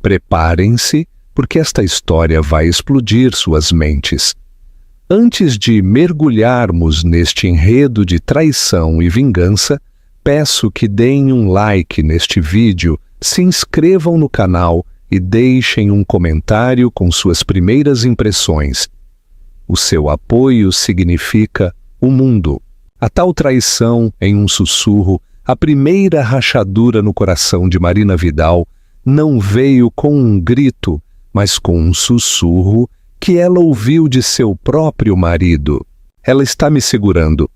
Preparem-se, porque esta história vai explodir suas mentes. Antes de mergulharmos neste enredo de traição e vingança, peço que deem um like neste vídeo, se inscrevam no canal e deixem um comentário com suas primeiras impressões. O seu apoio significa o mundo. A tal traição, em um sussurro, a primeira rachadura no coração de Marina Vidal, não veio com um grito, mas com um sussurro que ela ouviu de seu próprio marido. Ela está me segurando,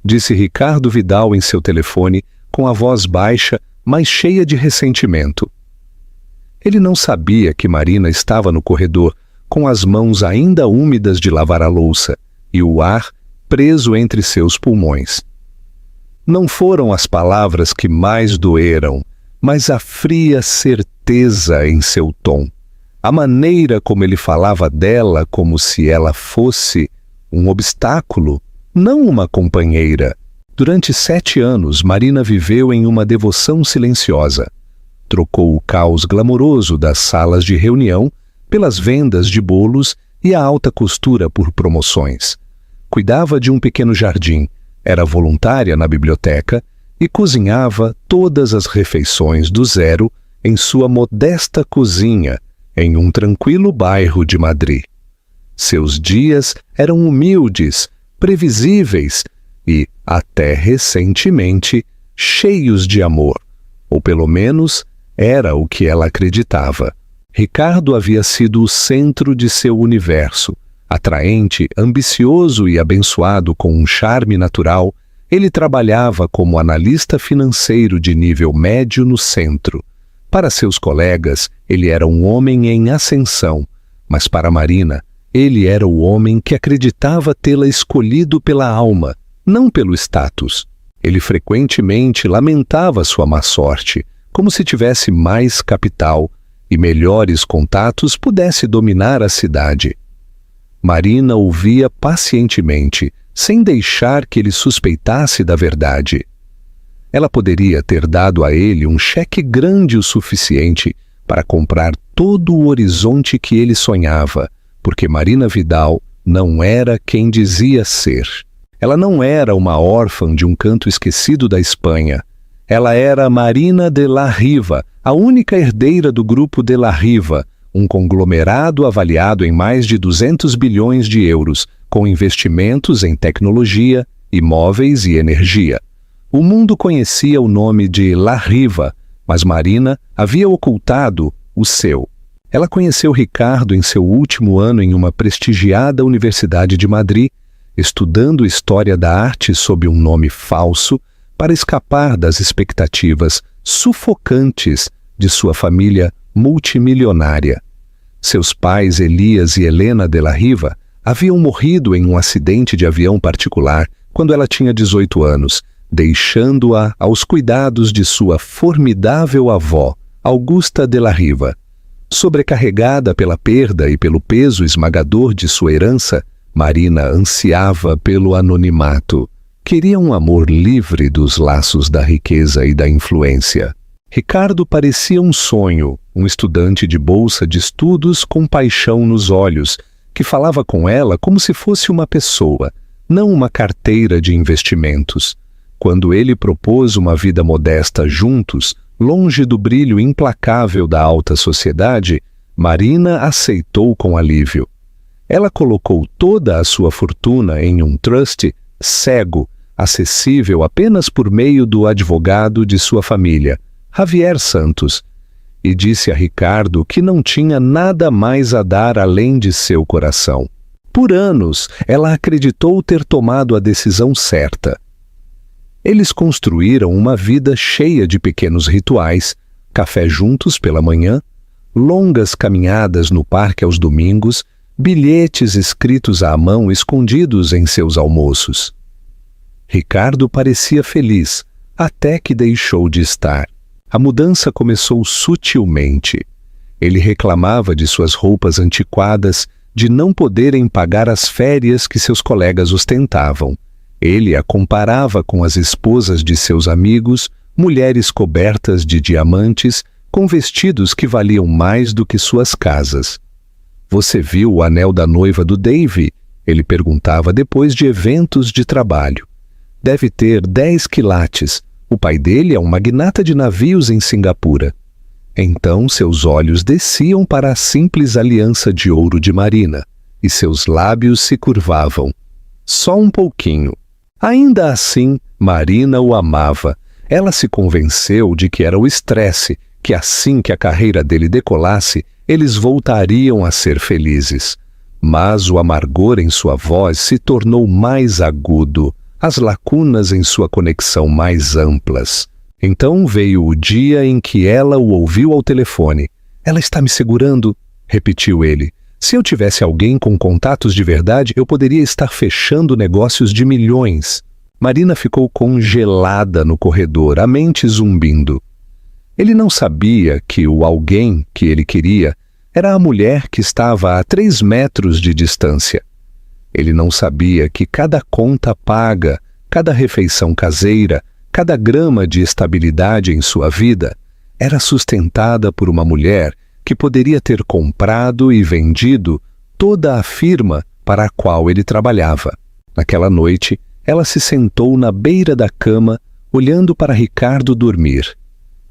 disse Ricardo Vidal em seu telefone, com a voz baixa, mas cheia de ressentimento. Ele não sabia que Marina estava no corredor, com as mãos ainda úmidas de lavar a louça e o ar preso entre seus pulmões. Não foram as palavras que mais doeram, mas a fria certeza em seu tom. A maneira como ele falava dela como se ela fosse um obstáculo, não uma companheira. Durante 7 anos, Marina viveu em uma devoção silenciosa. Trocou o caos glamouroso das salas de reunião pelas vendas de bolos e a alta costura por promoções. Cuidava de um pequeno jardim, era voluntária na biblioteca e cozinhava todas as refeições do zero em sua modesta cozinha, em um tranquilo bairro de Madrid. Seus dias eram humildes, previsíveis e, até recentemente, cheios de amor, ou pelo menos era o que ela acreditava. Ricardo havia sido o centro de seu universo. Atraente, ambicioso e abençoado com um charme natural, ele trabalhava como analista financeiro de nível médio no centro. Para seus colegas, ele era um homem em ascensão, mas para Marina, ele era o homem que acreditava tê-la escolhido pela alma, não pelo status. Ele frequentemente lamentava sua má sorte, como se tivesse mais capital e melhores contatos pudesse dominar a cidade. Marina ouvia pacientemente, sem deixar que ele suspeitasse da verdade. Ela poderia ter dado a ele um cheque grande o suficiente para comprar todo o horizonte que ele sonhava, porque Marina Vidal não era quem dizia ser. Ela não era uma órfã de um canto esquecido da Espanha. Ela era Marina de la Riva, a única herdeira do grupo de la Riva, um conglomerado avaliado em mais de 200 bilhões de euros, com investimentos em tecnologia, imóveis e energia. O mundo conhecia o nome de La Riva, mas Marina havia ocultado o seu. Ela conheceu Ricardo em seu último ano em uma prestigiada Universidade de Madrid, estudando história da arte sob um nome falso para escapar das expectativas sufocantes de sua família multimilionária. Seus pais, Elias e Helena de la Riva, haviam morrido em um acidente de avião particular quando ela tinha 18 anos, deixando-a aos cuidados de sua formidável avó, Augusta de la Riva. Sobrecarregada pela perda e pelo peso esmagador de sua herança, Marina ansiava pelo anonimato. Queria um amor livre dos laços da riqueza e da influência. Ricardo parecia um sonho, um estudante de bolsa de estudos com paixão nos olhos, que falava com ela como se fosse uma pessoa, não uma carteira de investimentos. Quando ele propôs uma vida modesta juntos, longe do brilho implacável da alta sociedade, Marina aceitou com alívio. Ela colocou toda a sua fortuna em um trust cego, acessível apenas por meio do advogado de sua família, Javier Santos, e disse a Ricardo que não tinha nada mais a dar além de seu coração. Por anos, ela acreditou ter tomado a decisão certa. Eles construíram uma vida cheia de pequenos rituais, café juntos pela manhã, longas caminhadas no parque aos domingos, bilhetes escritos à mão escondidos em seus almoços. Ricardo parecia feliz, até que deixou de estar. A mudança começou sutilmente. Ele reclamava de suas roupas antiquadas, de não poderem pagar as férias que seus colegas ostentavam. Ele a comparava com as esposas de seus amigos, mulheres cobertas de diamantes, com vestidos que valiam mais do que suas casas. "Você viu o anel da noiva do Dave?" ele perguntava depois de eventos de trabalho. "Deve ter 10 quilates. O pai dele é um magnata de navios em Singapura." Então seus olhos desciam para a simples aliança de ouro de Marina, e seus lábios se curvavam. Só um pouquinho. Ainda assim, Marina o amava. Ela se convenceu de que era o estresse, que assim que a carreira dele decolasse, eles voltariam a ser felizes. Mas o amargor em sua voz se tornou mais agudo, as lacunas em sua conexão mais amplas. Então veio o dia em que ela o ouviu ao telefone. "Ela está me segurando", repetiu ele. "Se eu tivesse alguém com contatos de verdade, eu poderia estar fechando negócios de milhões." Marina ficou congelada no corredor, a mente zumbindo. Ele não sabia que o alguém que ele queria era a mulher que estava a 3 metros de distância. Ele não sabia que cada conta paga, cada refeição caseira, cada grama de estabilidade em sua vida era sustentada por uma mulher que poderia ter comprado e vendido toda a firma para a qual ele trabalhava. Naquela noite, ela se sentou na beira da cama, olhando para Ricardo dormir.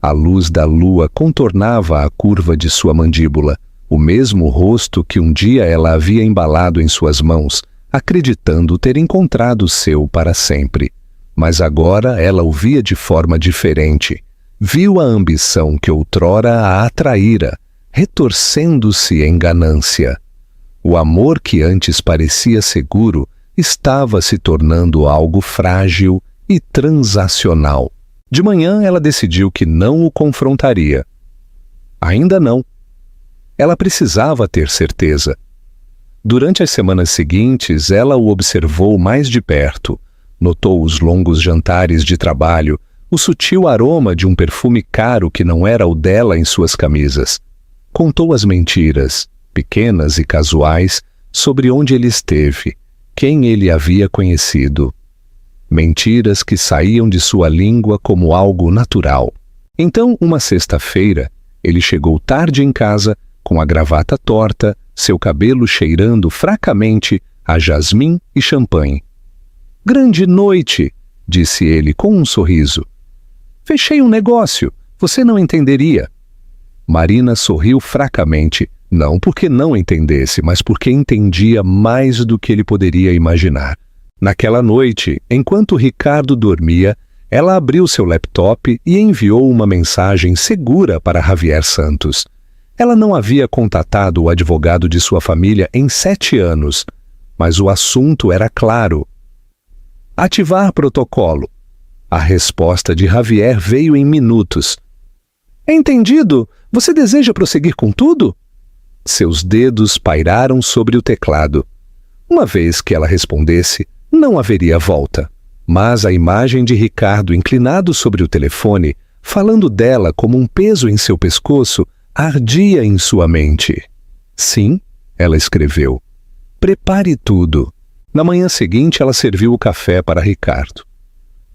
A luz da lua contornava a curva de sua mandíbula, o mesmo rosto que um dia ela havia embalado em suas mãos, acreditando ter encontrado o seu para sempre. Mas agora ela o via de forma diferente. Viu a ambição que outrora a atraíra, retorcendo-se em ganância. O amor que antes parecia seguro estava se tornando algo frágil e transacional. De manhã ela decidiu que não o confrontaria. Ainda não. Ela precisava ter certeza. Durante as semanas seguintes, ela o observou mais de perto. Notou os longos jantares de trabalho, o sutil aroma de um perfume caro que não era o dela em suas camisas. Contou as mentiras, pequenas e casuais, sobre onde ele esteve, quem ele havia conhecido. Mentiras que saíam de sua língua como algo natural. Então, uma sexta-feira, ele chegou tarde em casa, com a gravata torta, seu cabelo cheirando fracamente a jasmim e champanhe. "Grande noite", disse ele com um sorriso. "Fechei um negócio, você não entenderia." Marina sorriu fracamente, não porque não entendesse, mas porque entendia mais do que ele poderia imaginar. Naquela noite, enquanto Ricardo dormia, ela abriu seu laptop e enviou uma mensagem segura para Javier Santos. Ela não havia contatado o advogado de sua família em 7 anos, mas o assunto era claro. "Ativar protocolo." A resposta de Javier veio em minutos. "Entendido. Você deseja prosseguir com tudo?" Seus dedos pairaram sobre o teclado. Uma vez que ela respondesse, não haveria volta. Mas a imagem de Ricardo inclinado sobre o telefone, falando dela como um peso em seu pescoço, ardia em sua mente. "Sim", ela escreveu. "Prepare tudo." Na manhã seguinte, ela serviu o café para Ricardo.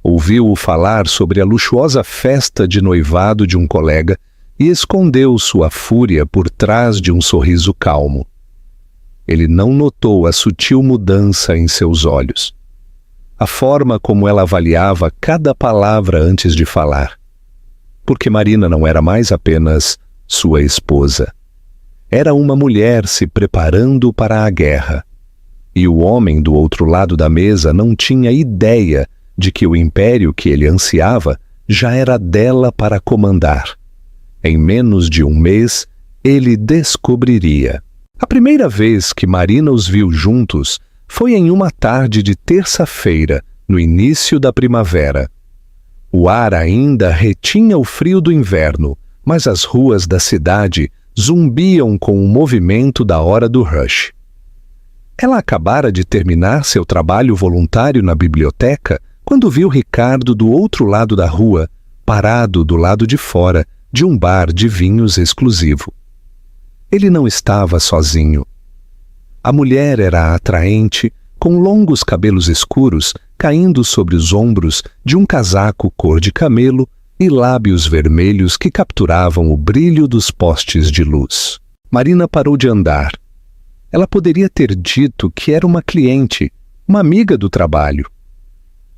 Ouviu-o falar sobre a luxuosa festa de noivado de um colega e escondeu sua fúria por trás de um sorriso calmo. Ele não notou a sutil mudança em seus olhos. A forma como ela avaliava cada palavra antes de falar. Porque Marina não era mais apenas sua esposa. Era uma mulher se preparando para a guerra. E o homem do outro lado da mesa não tinha ideia de que o império que ele ansiava já era dela para comandar. Em menos de um mês, ele descobriria. A primeira vez que Marina os viu juntos foi em uma tarde de terça-feira, no início da primavera. O ar ainda retinha o frio do inverno, mas as ruas da cidade zumbiam com o movimento da hora do rush. Ela acabara de terminar seu trabalho voluntário na biblioteca quando viu Ricardo do outro lado da rua, parado do lado de fora de um bar de vinhos exclusivo. Ele não estava sozinho. A mulher era atraente, com longos cabelos escuros caindo sobre os ombros de um casaco cor de camelo e lábios vermelhos que capturavam o brilho dos postes de luz. Marina parou de andar. Ela poderia ter dito que era uma cliente, uma amiga do trabalho.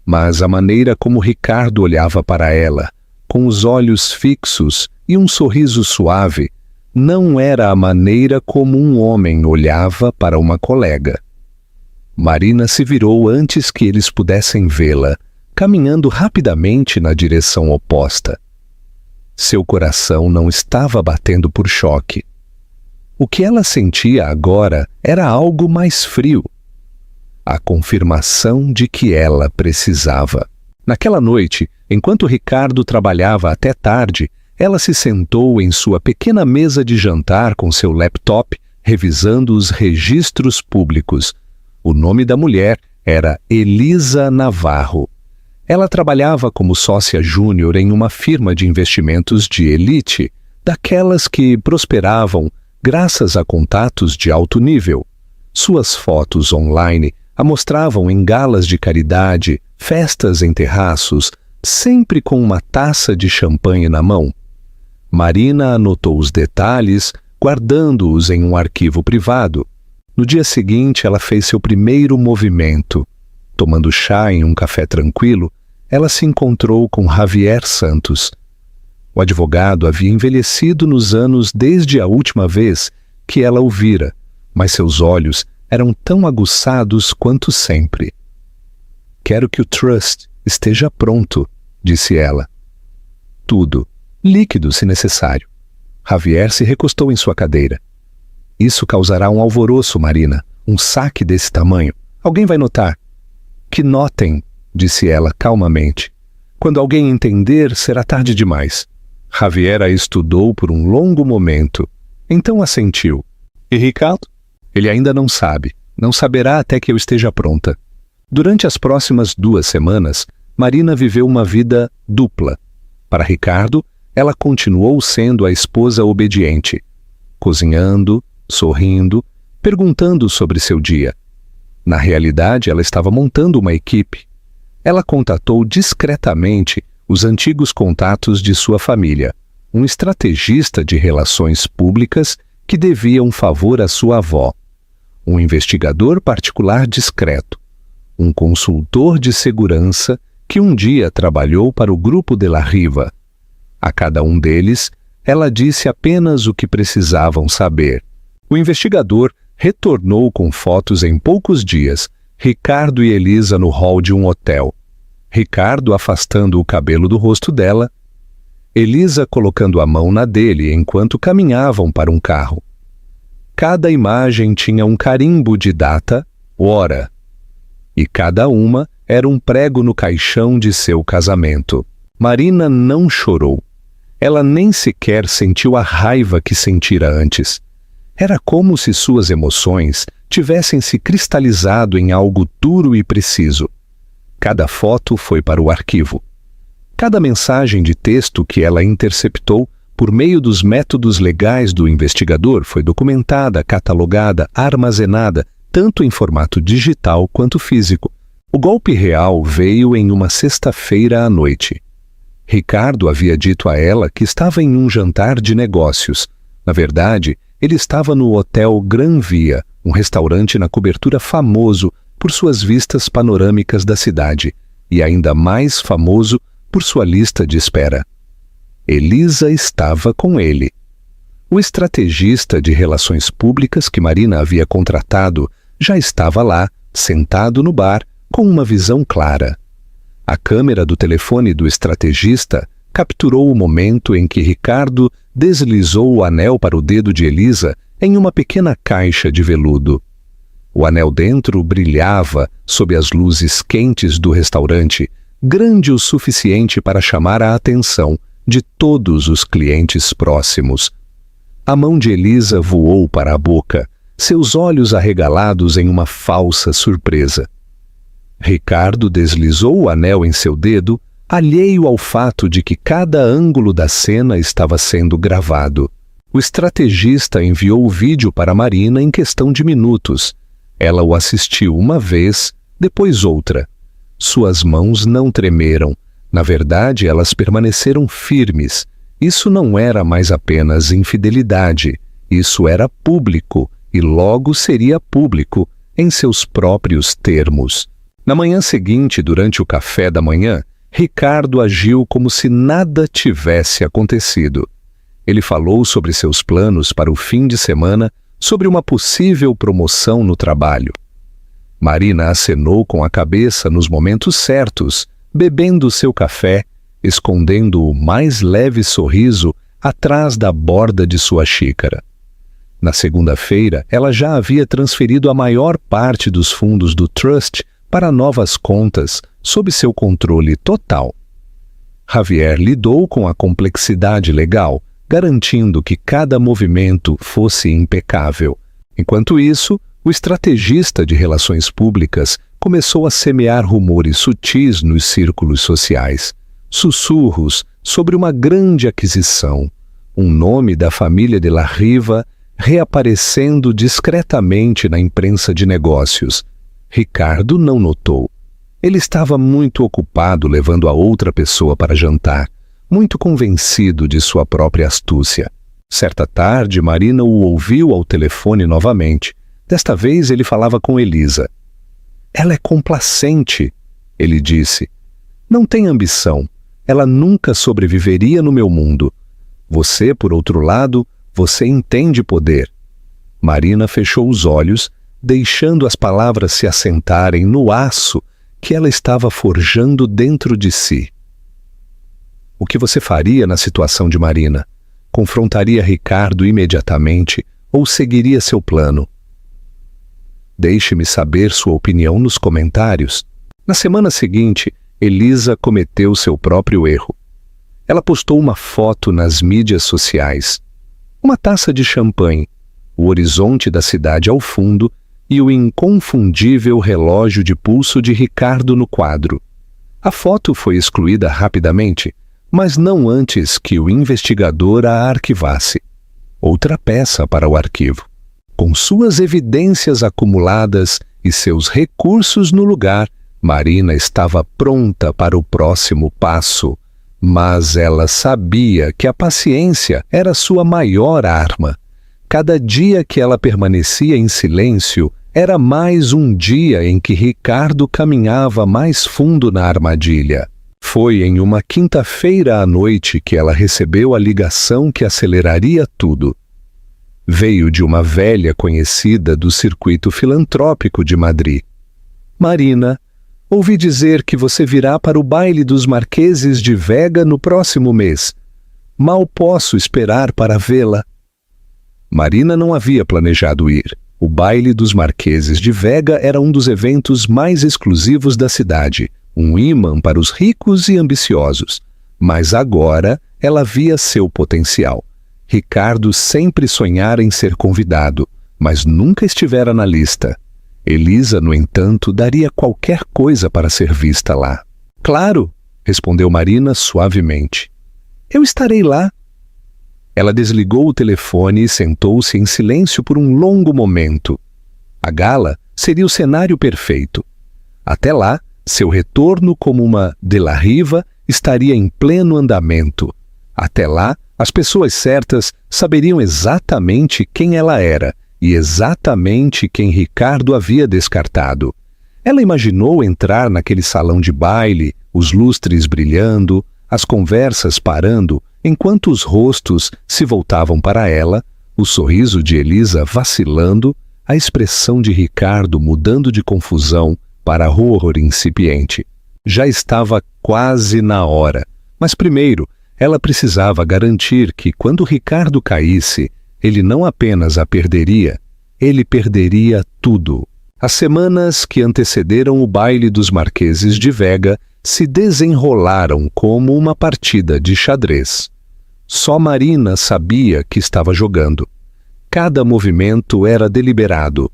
Mas a maneira como Ricardo olhava para ela, com os olhos fixos e um sorriso suave, não era a maneira como um homem olhava para uma colega. Marina se virou antes que eles pudessem vê-la, caminhando rapidamente na direção oposta. Seu coração não estava batendo por choque. O que ela sentia agora era algo mais frio. A confirmação de que ela precisava. Naquela noite, enquanto Ricardo trabalhava até tarde, ela se sentou em sua pequena mesa de jantar com seu laptop, revisando os registros públicos. O nome da mulher era Elisa Navarro. Ela trabalhava como sócia júnior em uma firma de investimentos de elite, daquelas que prosperavam graças a contatos de alto nível. Suas fotos online a mostravam em galas de caridade, festas em terraços, sempre com uma taça de champanhe na mão. Marina anotou os detalhes, guardando-os em um arquivo privado. No dia seguinte, ela fez seu primeiro movimento. Tomando chá em um café tranquilo, ela se encontrou com Javier Santos. O advogado havia envelhecido nos anos desde a última vez que ela o vira, mas seus olhos eram tão aguçados quanto sempre. "Quero que o trust esteja pronto", disse ela. "Tudo. Líquido, se necessário." Javier se recostou em sua cadeira. "Isso causará um alvoroço, Marina. Um saque desse tamanho. Alguém vai notar." "Que notem", disse ela calmamente. "Quando alguém entender, será tarde demais." Javier a estudou por um longo momento. Então assentiu. "E Ricardo?" "Ele ainda não sabe. Não saberá até que eu esteja pronta." Durante as próximas 2 semanas, Marina viveu uma vida dupla. Para Ricardo, ela continuou sendo a esposa obediente, cozinhando, sorrindo, perguntando sobre seu dia. Na realidade, ela estava montando uma equipe. Ela contatou discretamente os antigos contatos de sua família, um estrategista de relações públicas que devia um favor à sua avó, um investigador particular discreto, um consultor de segurança que um dia trabalhou para o Grupo de la Riva. A cada um deles, ela disse apenas o que precisavam saber. O investigador retornou com fotos em poucos dias, Ricardo e Elisa no hall de um hotel. Ricardo afastando o cabelo do rosto dela, Elisa colocando a mão na dele enquanto caminhavam para um carro. Cada imagem tinha um carimbo de data, hora, e cada uma era um prego no caixão de seu casamento. Marina não chorou. Ela nem sequer sentiu a raiva que sentira antes. Era como se suas emoções tivessem se cristalizado em algo duro e preciso. Cada foto foi para o arquivo. Cada mensagem de texto que ela interceptou por meio dos métodos legais do investigador foi documentada, catalogada, armazenada, tanto em formato digital quanto físico. O golpe real veio em uma sexta-feira à noite. Ricardo havia dito a ela que estava em um jantar de negócios. Na verdade, ele estava no Hotel Gran Via, um restaurante na cobertura famoso por suas vistas panorâmicas da cidade, e ainda mais famoso por sua lista de espera. Elisa estava com ele. O estrategista de relações públicas que Marina havia contratado já estava lá, sentado no bar, com uma visão clara. A câmera do telefone do estrategista capturou o momento em que Ricardo deslizou o anel para o dedo de Elisa em uma pequena caixa de veludo. O anel dentro brilhava sob as luzes quentes do restaurante, grande o suficiente para chamar a atenção de todos os clientes próximos. A mão de Elisa voou para a boca, seus olhos arregalados em uma falsa surpresa. Ricardo deslizou o anel em seu dedo, alheio ao fato de que cada ângulo da cena estava sendo gravado. O estrategista enviou o vídeo para Marina em questão de minutos. Ela o assistiu uma vez, depois outra. Suas mãos não tremeram, Na verdade, elas permaneceram firmes. Isso não era mais apenas infidelidade, isso era público e logo seria público em seus próprios termos. Na manhã seguinte, durante o café da manhã, Ricardo agiu como se nada tivesse acontecido. Ele falou sobre seus planos para o fim de semana, sobre uma possível promoção no trabalho. Marina acenou com a cabeça nos momentos certos, bebendo seu café, escondendo o mais leve sorriso atrás da borda de sua xícara. Na segunda-feira, ela já havia transferido a maior parte dos fundos do trust para novas contas, sob seu controle total. Javier lidou com a complexidade legal, garantindo que cada movimento fosse impecável. Enquanto isso, o estrategista de relações públicas começou a semear rumores sutis nos círculos sociais, sussurros sobre uma grande aquisição, um nome da família de La Riva reaparecendo discretamente na imprensa de negócios. Ricardo não notou. Ele estava muito ocupado levando a outra pessoa para jantar, muito convencido de sua própria astúcia. Certa tarde, Marina o ouviu ao telefone novamente. Desta vez ele falava com Elisa. Ela é complacente, ele disse. Não tem ambição. Ela nunca sobreviveria no meu mundo. Você, por outro lado, você entende poder. Marina fechou os olhos, deixando as palavras se assentarem no aço que ela estava forjando dentro de si. O que você faria na situação de Marina? Confrontaria Ricardo imediatamente ou seguiria seu plano? Deixe-me saber sua opinião nos comentários. Na semana seguinte, Elisa cometeu seu próprio erro. Ela postou uma foto nas mídias sociais. Uma taça de champanhe, o horizonte da cidade ao fundo e o inconfundível relógio de pulso de Ricardo no quadro. A foto foi excluída rapidamente, mas não antes que o investigador a arquivasse. Outra peça para o arquivo. Com suas evidências acumuladas e seus recursos no lugar, Marina estava pronta para o próximo passo. Mas ela sabia que a paciência era sua maior arma. Cada dia que ela permanecia em silêncio era mais um dia em que Ricardo caminhava mais fundo na armadilha. Foi em uma quinta-feira à noite que ela recebeu a ligação que aceleraria tudo. Veio de uma velha conhecida do circuito filantrópico de Madrid. Marina, ouvi dizer que você virá para o baile dos Marqueses de Vega no próximo mês. Mal posso esperar para vê-la. Marina não havia planejado ir. O baile dos Marqueses de Vega era um dos eventos mais exclusivos da cidade, um ímã para os ricos e ambiciosos. Mas agora ela via seu potencial. Ricardo sempre sonhara em ser convidado, mas nunca estivera na lista. Elisa, no entanto, daria qualquer coisa para ser vista lá. Claro, respondeu Marina suavemente. Eu estarei lá. Ela desligou o telefone e sentou-se em silêncio por um longo momento. A gala seria o cenário perfeito. Até lá, seu retorno como uma de La Riva estaria em pleno andamento. Até lá, as pessoas certas saberiam exatamente quem ela era e exatamente quem Ricardo havia descartado. Ela imaginou entrar naquele salão de baile, os lustres brilhando, as conversas parando, enquanto os rostos se voltavam para ela, o sorriso de Elisa vacilando, a expressão de Ricardo mudando de confusão para horror incipiente. Já estava quase na hora, mas primeiro ela precisava garantir que, quando Ricardo caísse, ele não apenas a perderia, ele perderia tudo. As semanas que antecederam o baile dos Marqueses de Vega se desenrolaram como uma partida de xadrez. Só Marina sabia que estava jogando. Cada movimento era deliberado,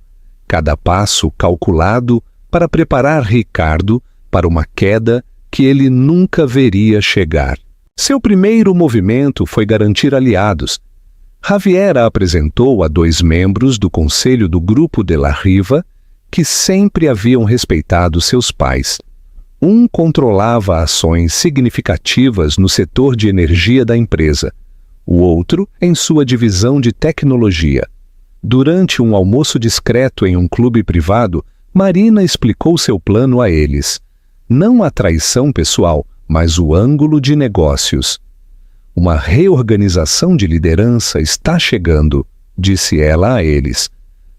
cada passo calculado para preparar Ricardo para uma queda que ele nunca veria chegar. Seu primeiro movimento foi garantir aliados. Javier a apresentou a 2 membros do conselho do grupo de La Riva que sempre haviam respeitado seus pais. Um controlava ações significativas no setor de energia da empresa, o outro em sua divisão de tecnologia. Durante um almoço discreto em um clube privado, Marina explicou seu plano a eles. Não a traição pessoal, mas o ângulo de negócios. Uma reorganização de liderança está chegando, disse ela a eles.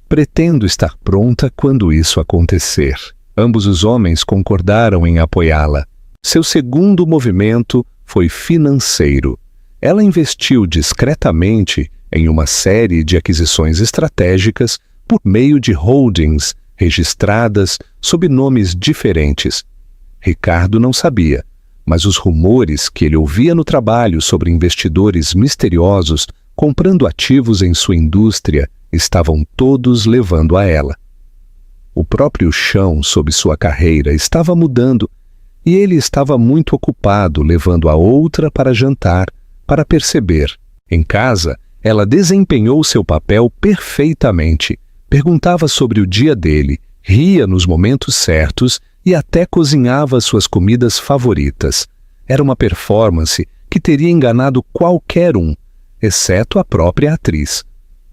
Pretendo estar pronta quando isso acontecer. Ambos os homens concordaram em apoiá-la. Seu segundo movimento foi financeiro. Ela investiu discretamente em uma série de aquisições estratégicas por meio de holdings registradas sob nomes diferentes. Ricardo não sabia, mas os rumores que ele ouvia no trabalho sobre investidores misteriosos comprando ativos em sua indústria estavam todos levando a ela. O próprio chão sob sua carreira estava mudando e ele estava muito ocupado levando a outra para jantar, para perceber. Em casa, ela desempenhou seu papel perfeitamente, perguntava sobre o dia dele, ria nos momentos certos e até cozinhava suas comidas favoritas. Era uma performance que teria enganado qualquer um, exceto a própria atriz.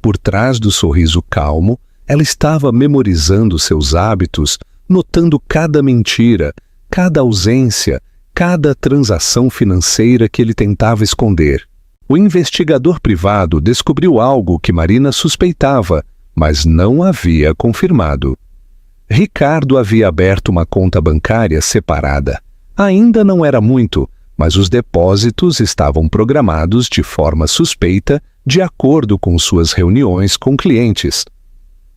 Por trás do sorriso calmo, ela estava memorizando seus hábitos, notando cada mentira, cada ausência, cada transação financeira que ele tentava esconder. O investigador privado descobriu algo que Marina suspeitava, mas não havia confirmado. Ricardo havia aberto uma conta bancária separada. Ainda não era muito, mas os depósitos estavam programados de forma suspeita de acordo com suas reuniões com clientes.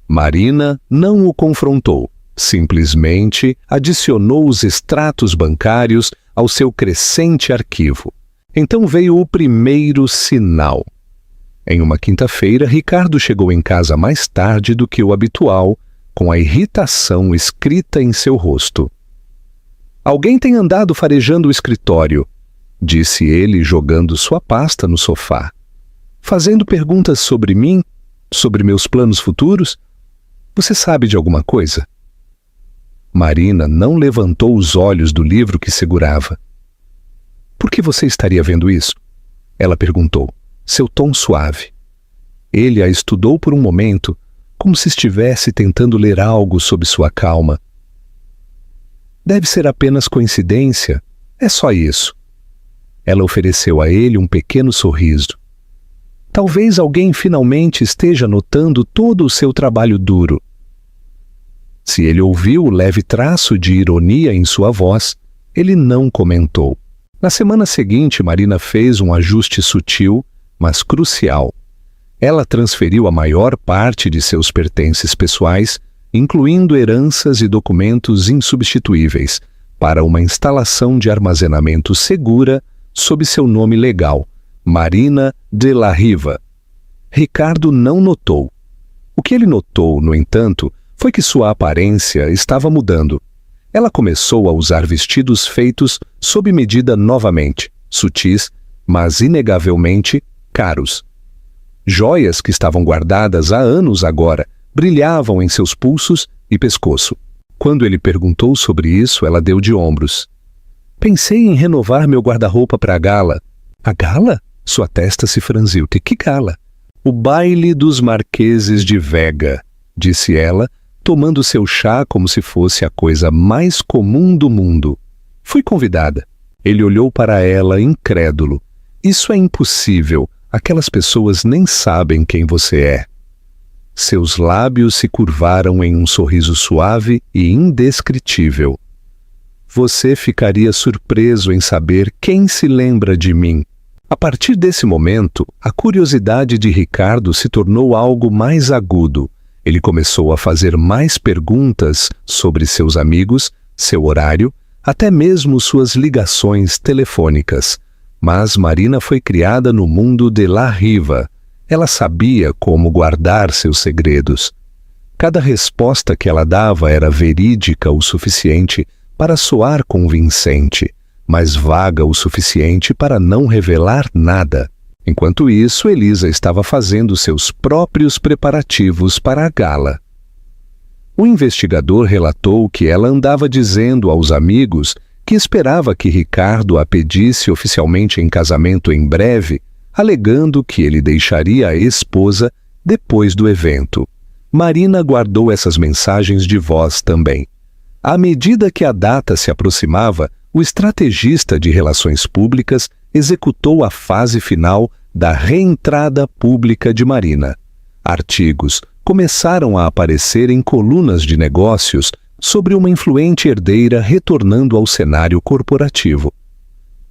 Marina não o confrontou, simplesmente adicionou os extratos bancários ao seu crescente arquivo. Então veio o primeiro sinal. Em uma quinta-feira, Ricardo chegou em casa mais tarde do que o habitual, com a irritação escrita em seu rosto. Alguém tem andado farejando o escritório, disse ele jogando sua pasta no sofá. Fazendo perguntas sobre mim, sobre meus planos futuros? Você sabe de alguma coisa? Marina não levantou os olhos do livro que segurava. Por que você estaria vendo isso? Ela perguntou, seu tom suave. Ele a estudou por um momento, como se estivesse tentando ler algo sob sua calma. Deve ser apenas coincidência. É só isso. Ela ofereceu a ele um pequeno sorriso. Talvez alguém finalmente esteja notando todo o seu trabalho duro. Se ele ouviu o leve traço de ironia em sua voz, ele não comentou. Na semana seguinte, Marina fez um ajuste sutil, mas crucial. Ela transferiu a maior parte de seus pertences pessoais, incluindo heranças e documentos insubstituíveis, para uma instalação de armazenamento segura sob seu nome legal, Marina de la Riva. Ricardo não notou. O que ele notou, no entanto, foi que sua aparência estava mudando. Ela começou a usar vestidos feitos sob medida novamente, sutis, mas inegavelmente caros. Joias que estavam guardadas há anos agora brilhavam em seus pulsos e pescoço. Quando ele perguntou sobre isso, ela deu de ombros. Pensei em renovar meu guarda-roupa para a gala. A gala? Sua testa se franziu. Que gala? O baile dos Marqueses de Vega, disse ela, tomando seu chá como se fosse a coisa mais comum do mundo. Fui convidada. Ele olhou para ela incrédulo. Isso é impossível. Aquelas pessoas nem sabem quem você é. Seus lábios se curvaram em um sorriso suave e indescritível. Você ficaria surpreso em saber quem se lembra de mim. A partir desse momento, a curiosidade de Ricardo se tornou algo mais agudo. Ele começou a fazer mais perguntas sobre seus amigos, seu horário, até mesmo suas ligações telefônicas. Mas Marina foi criada no mundo de La Riva. Ela sabia como guardar seus segredos. Cada resposta que ela dava era verídica o suficiente para soar convincente, mas vaga o suficiente para não revelar nada. Enquanto isso, Elisa estava fazendo seus próprios preparativos para a gala. O investigador relatou que ela andava dizendo aos amigos que esperava que Ricardo a pedisse oficialmente em casamento em breve, alegando que ele deixaria a esposa depois do evento. Marina guardou essas mensagens de voz também. À medida que a data se aproximava, o estrategista de relações públicas executou a fase final da reentrada pública de Marina. Artigos começaram a aparecer em colunas de negócios sobre uma influente herdeira retornando ao cenário corporativo.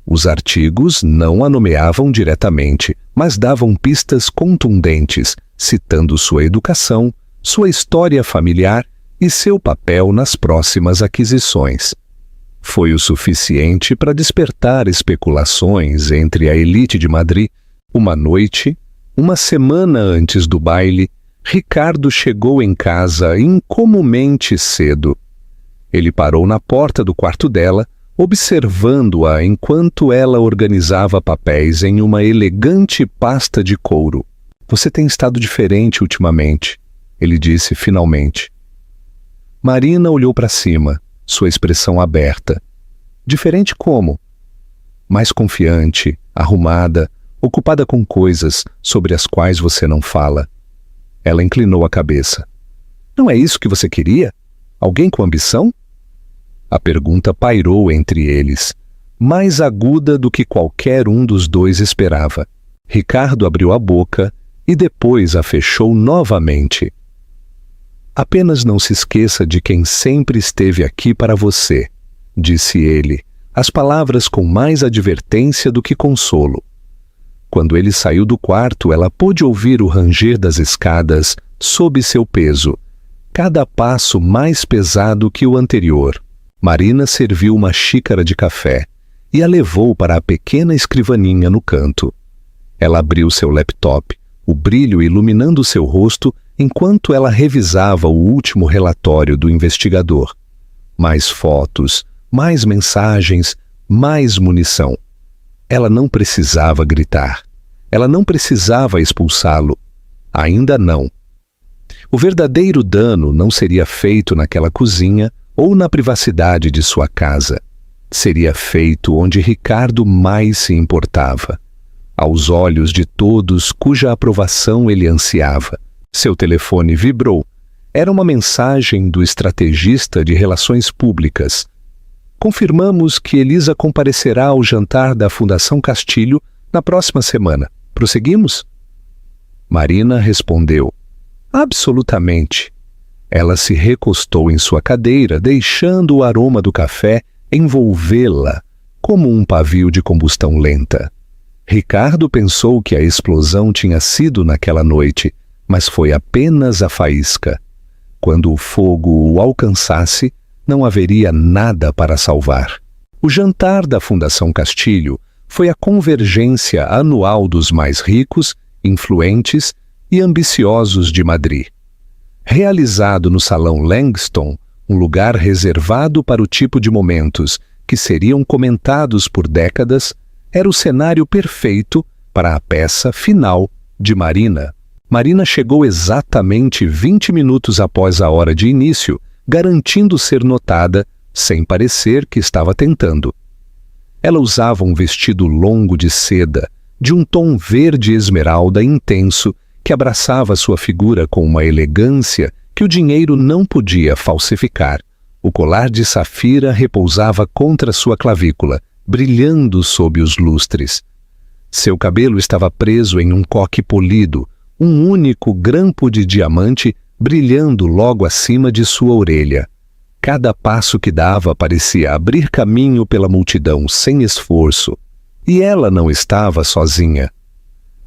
Os artigos não a nomeavam diretamente, mas davam pistas contundentes, citando sua educação, sua história familiar e seu papel nas próximas aquisições. Foi o suficiente para despertar especulações entre a elite de Madrid. Uma noite, uma semana antes do baile, Ricardo chegou em casa incomumente cedo. Ele parou na porta do quarto dela, observando-a enquanto ela organizava papéis em uma elegante pasta de couro. "Você tem estado diferente ultimamente", ele disse finalmente. Marina olhou para cima, sua expressão aberta. "Diferente como?" "Mais confiante, arrumada, ocupada com coisas sobre as quais você não fala." Ela inclinou a cabeça. "Não é isso que você queria? Alguém com ambição?" A pergunta pairou entre eles, mais aguda do que qualquer um dos dois esperava. Ricardo abriu a boca e depois a fechou novamente. "Apenas não se esqueça de quem sempre esteve aqui para você", disse ele, as palavras com mais advertência do que consolo. Quando ele saiu do quarto, ela pôde ouvir o ranger das escadas sob seu peso, cada passo mais pesado que o anterior. Marina serviu uma xícara de café e a levou para a pequena escrivaninha no canto. Ela abriu seu laptop, o brilho iluminando seu rosto enquanto ela revisava o último relatório do investigador. Mais fotos, mais mensagens, mais munição. Ela não precisava gritar. Ela não precisava expulsá-lo. Ainda não. O verdadeiro dano não seria feito naquela cozinha ou na privacidade de sua casa. Seria feito onde Ricardo mais se importava, aos olhos de todos cuja aprovação ele ansiava. Seu telefone vibrou. Era uma mensagem do estrategista de relações públicas. "Confirmamos que Elisa comparecerá ao jantar da Fundação Castilho na próxima semana. Prosseguimos?" Marina respondeu: "Absolutamente." Ela se recostou em sua cadeira, deixando o aroma do café envolvê-la como um pavio de combustão lenta. Ricardo pensou que a explosão tinha sido naquela noite, mas foi apenas a faísca. Quando o fogo o alcançasse, não haveria nada para salvar. O jantar da Fundação Castilho foi a convergência anual dos mais ricos, influentes e ambiciosos de Madrid. Realizado no Salão Langston, um lugar reservado para o tipo de momentos que seriam comentados por décadas, era o cenário perfeito para a peça final de Marina. Marina chegou exatamente 20 minutos após a hora de início, garantindo ser notada, sem parecer que estava tentando. Ela usava um vestido longo de seda, de um tom verde esmeralda intenso, que abraçava sua figura com uma elegância que o dinheiro não podia falsificar. O colar de safira repousava contra sua clavícula, brilhando sob os lustres. Seu cabelo estava preso em um coque polido, um único grampo de diamante brilhando logo acima de sua orelha. Cada passo que dava parecia abrir caminho pela multidão sem esforço. E ela não estava sozinha.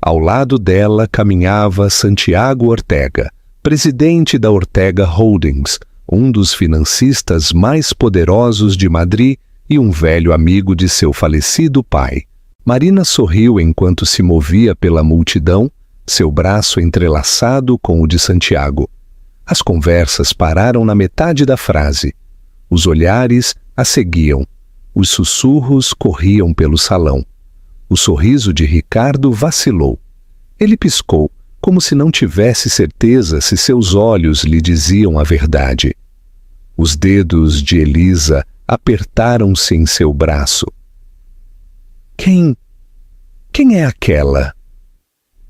Ao lado dela caminhava Santiago Ortega, presidente da Ortega Holdings, um dos financistas mais poderosos de Madrid e um velho amigo de seu falecido pai. Marina sorriu enquanto se movia pela multidão, seu braço entrelaçado com o de Santiago. As conversas pararam na metade da frase. Os olhares a seguiam. Os sussurros corriam pelo salão. O sorriso de Ricardo vacilou. Ele piscou, como se não tivesse certeza se seus olhos lhe diziam a verdade. Os dedos de Elisa apertaram-se em seu braço. Quem é aquela?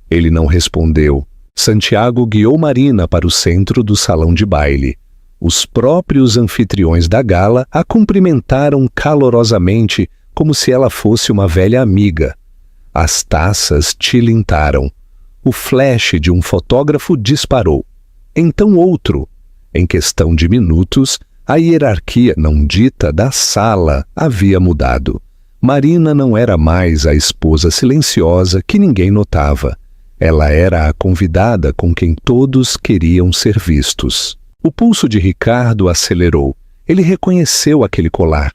Ele não respondeu. Santiago guiou Marina para o centro do salão de baile. Os próprios anfitriões da gala a cumprimentaram calorosamente, como se ela fosse uma velha amiga. As taças tilintaram. O flash de um fotógrafo disparou. Então outro. Em questão de minutos, a hierarquia não dita da sala havia mudado. Marina não era mais a esposa silenciosa que ninguém notava. Ela era a convidada com quem todos queriam ser vistos. O pulso de Ricardo acelerou. Ele reconheceu aquele colar.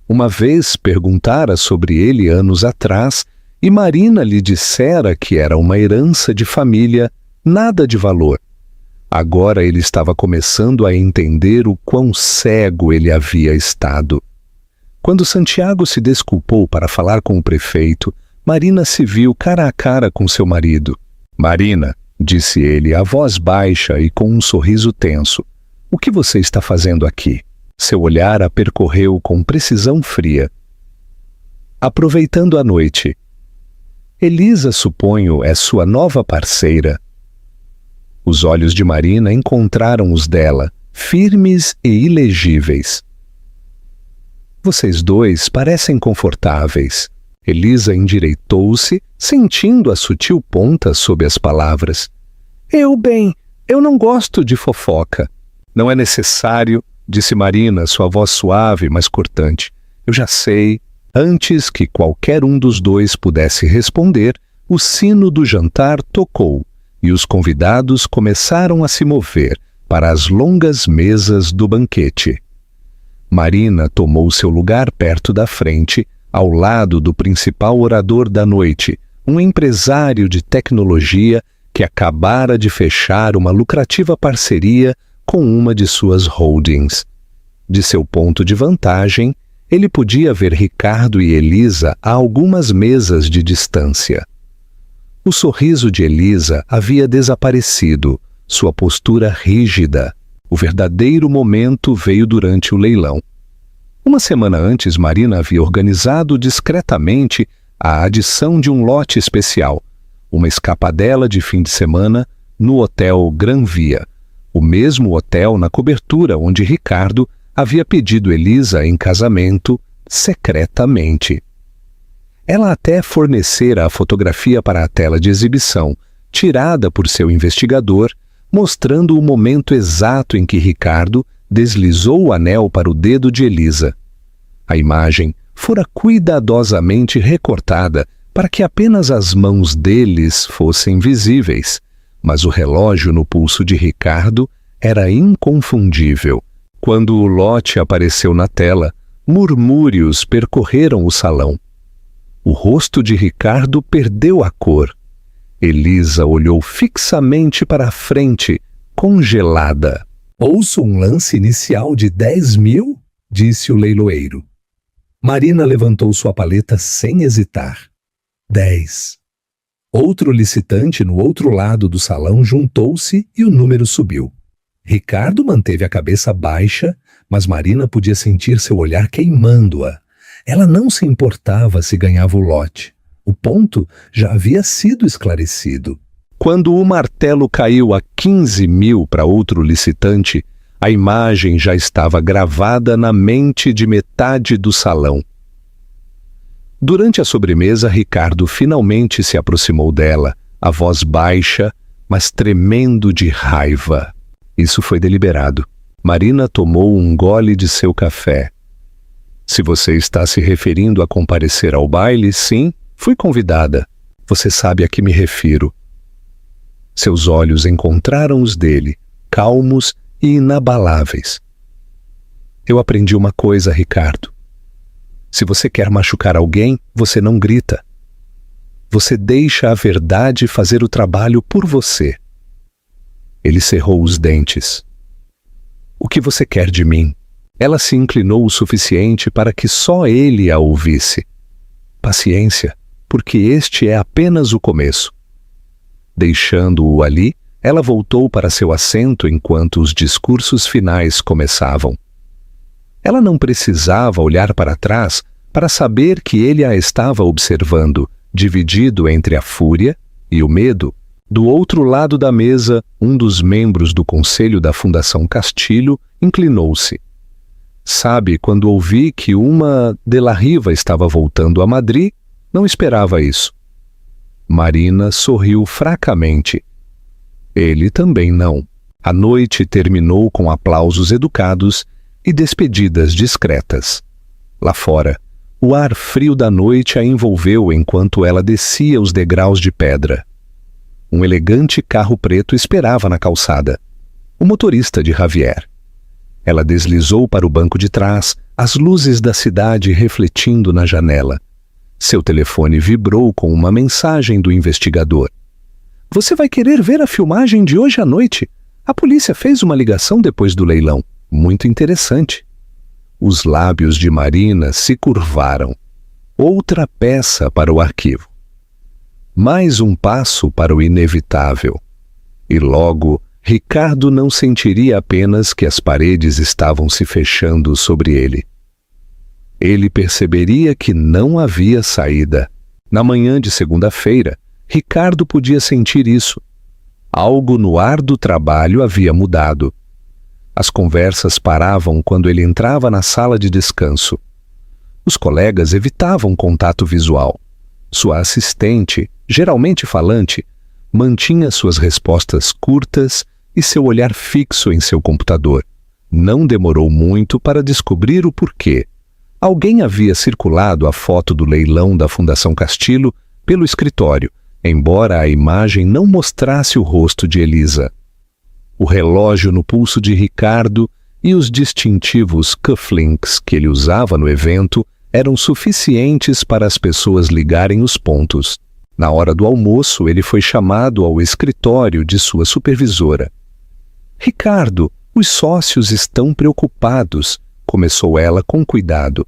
Uma vez perguntara sobre ele anos atrás e Marina lhe dissera que era uma herança de família, nada de valor. Agora ele estava começando a entender o quão cego ele havia estado. Quando Santiago se desculpou para falar com o prefeito, Marina se viu cara a cara com seu marido. Marina, disse ele, a voz baixa e com um sorriso tenso, o que você está fazendo aqui? Seu olhar a percorreu com precisão fria. Aproveitando a noite. Elisa, suponho, é sua nova parceira. Os olhos de Marina encontraram os dela, firmes e ilegíveis. Vocês dois parecem confortáveis. Elisa endireitou-se, sentindo a sutil ponta sob as palavras. Eu não gosto de fofoca. Não é necessário, disse Marina, sua voz suave, mas cortante. Eu já sei. Antes que qualquer um dos dois pudesse responder, o sino do jantar tocou e os convidados começaram a se mover para as longas mesas do banquete. Marina tomou seu lugar perto da frente, ao lado do principal orador da noite, um empresário de tecnologia que acabara de fechar uma lucrativa parceria com uma de suas holdings. De seu ponto de vantagem, ele podia ver Ricardo e Elisa a algumas mesas de distância. O sorriso de Elisa havia desaparecido, sua postura rígida. O verdadeiro momento veio durante o leilão. Uma semana antes, Marina havia organizado discretamente a adição de um lote especial, uma escapadela de fim de semana no Hotel Gran Via, o mesmo hotel na cobertura onde Ricardo havia pedido Elisa em casamento secretamente. Ela até fornecera a fotografia para a tela de exibição, tirada por seu investigador, mostrando o momento exato em que Ricardo deslizou o anel para o dedo de Elisa. A imagem fora cuidadosamente recortada para que apenas as mãos deles fossem visíveis, mas o relógio no pulso de Ricardo era inconfundível. Quando o lote apareceu na tela, murmúrios percorreram o salão. O rosto de Ricardo perdeu a cor. Elisa olhou fixamente para a frente, congelada. Ouço um lance inicial de 10.000, disse o leiloeiro. Marina levantou sua paleta sem hesitar. 10. Outro licitante no outro lado do salão juntou-se e o número subiu. Ricardo manteve a cabeça baixa, mas Marina podia sentir seu olhar queimando-a. Ela não se importava se ganhava o lote. O ponto já havia sido esclarecido. Quando o martelo caiu a 15.000 para outro licitante, a imagem já estava gravada na mente de metade do salão. Durante a sobremesa, Ricardo finalmente se aproximou dela, a voz baixa, mas tremendo de raiva. Isso foi deliberado. Marina tomou um gole de seu café. Se você está se referindo a comparecer ao baile, sim, fui convidada. Você sabe a que me refiro. Seus olhos encontraram os dele, calmos e inabaláveis. Eu aprendi uma coisa, Ricardo. Se você quer machucar alguém, você não grita. Você deixa a verdade fazer o trabalho por você. Ele cerrou os dentes. O que você quer de mim? Ela se inclinou o suficiente para que só ele a ouvisse. Paciência, porque este é apenas o começo. Deixando-o ali, ela voltou para seu assento enquanto os discursos finais começavam. Ela não precisava olhar para trás para saber que ele a estava observando, dividido entre a fúria e o medo. Do outro lado da mesa, um dos membros do conselho da Fundação Castilho inclinou-se. Sabe, quando ouvi que uma de la Riva estava voltando a Madrid, não esperava isso. Marina sorriu fracamente. Ele também não. A noite terminou com aplausos educados e despedidas discretas. Lá fora, o ar frio da noite a envolveu enquanto ela descia os degraus de pedra. Um elegante carro preto esperava na calçada. O motorista de Javier. Ela deslizou para o banco de trás, as luzes da cidade refletindo na janela. Seu telefone vibrou com uma mensagem do investigador. Você vai querer ver a filmagem de hoje à noite? A polícia fez uma ligação depois do leilão. Muito interessante. Os lábios de Marina se curvaram. Outra peça para o arquivo. Mais um passo para o inevitável. E logo, Ricardo não sentiria apenas que as paredes estavam se fechando sobre ele. Ele perceberia que não havia saída. Na manhã de segunda-feira, Ricardo podia sentir isso. Algo no ar do trabalho havia mudado. As conversas paravam quando ele entrava na sala de descanso. Os colegas evitavam contato visual. Sua assistente, geralmente falante, mantinha suas respostas curtas e seu olhar fixo em seu computador. Não demorou muito para descobrir o porquê. Alguém havia circulado a foto do leilão da Fundação Castilho pelo escritório, embora a imagem não mostrasse o rosto de Elisa. O relógio no pulso de Ricardo e os distintivos cufflinks que ele usava no evento eram suficientes para as pessoas ligarem os pontos. Na hora do almoço, ele foi chamado ao escritório de sua supervisora. Ricardo, os sócios estão preocupados, começou ela com cuidado.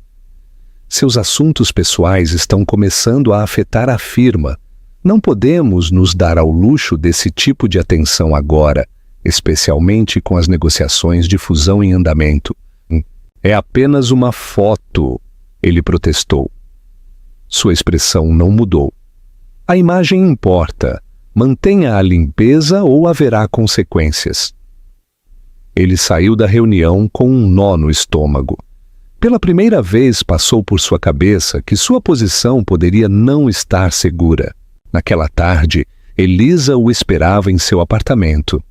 Seus assuntos pessoais estão começando a afetar a firma. Não podemos nos dar ao luxo desse tipo de atenção agora, especialmente com as negociações de fusão em andamento. É apenas uma foto, ele protestou. Sua expressão não mudou. A imagem importa. Mantenha a limpeza ou haverá consequências. Ele saiu da reunião com um nó no estômago. Pela primeira vez passou por sua cabeça que sua posição poderia não estar segura. Naquela tarde, Elisa o esperava em seu apartamento.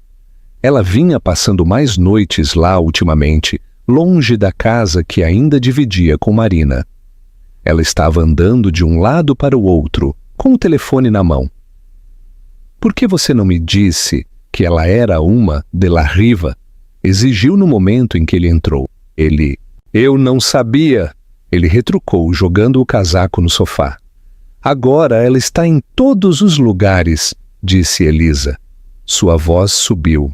Ela vinha passando mais noites lá ultimamente, longe da casa que ainda dividia com Marina. Ela estava andando de um lado para o outro, com o telefone na mão. Por que você não me disse que ela era uma de la Riva? Exigiu no momento em que ele entrou. Eu não sabia, ele retrucou, jogando o casaco no sofá. Agora ela está em todos os lugares, disse Elisa. Sua voz subiu.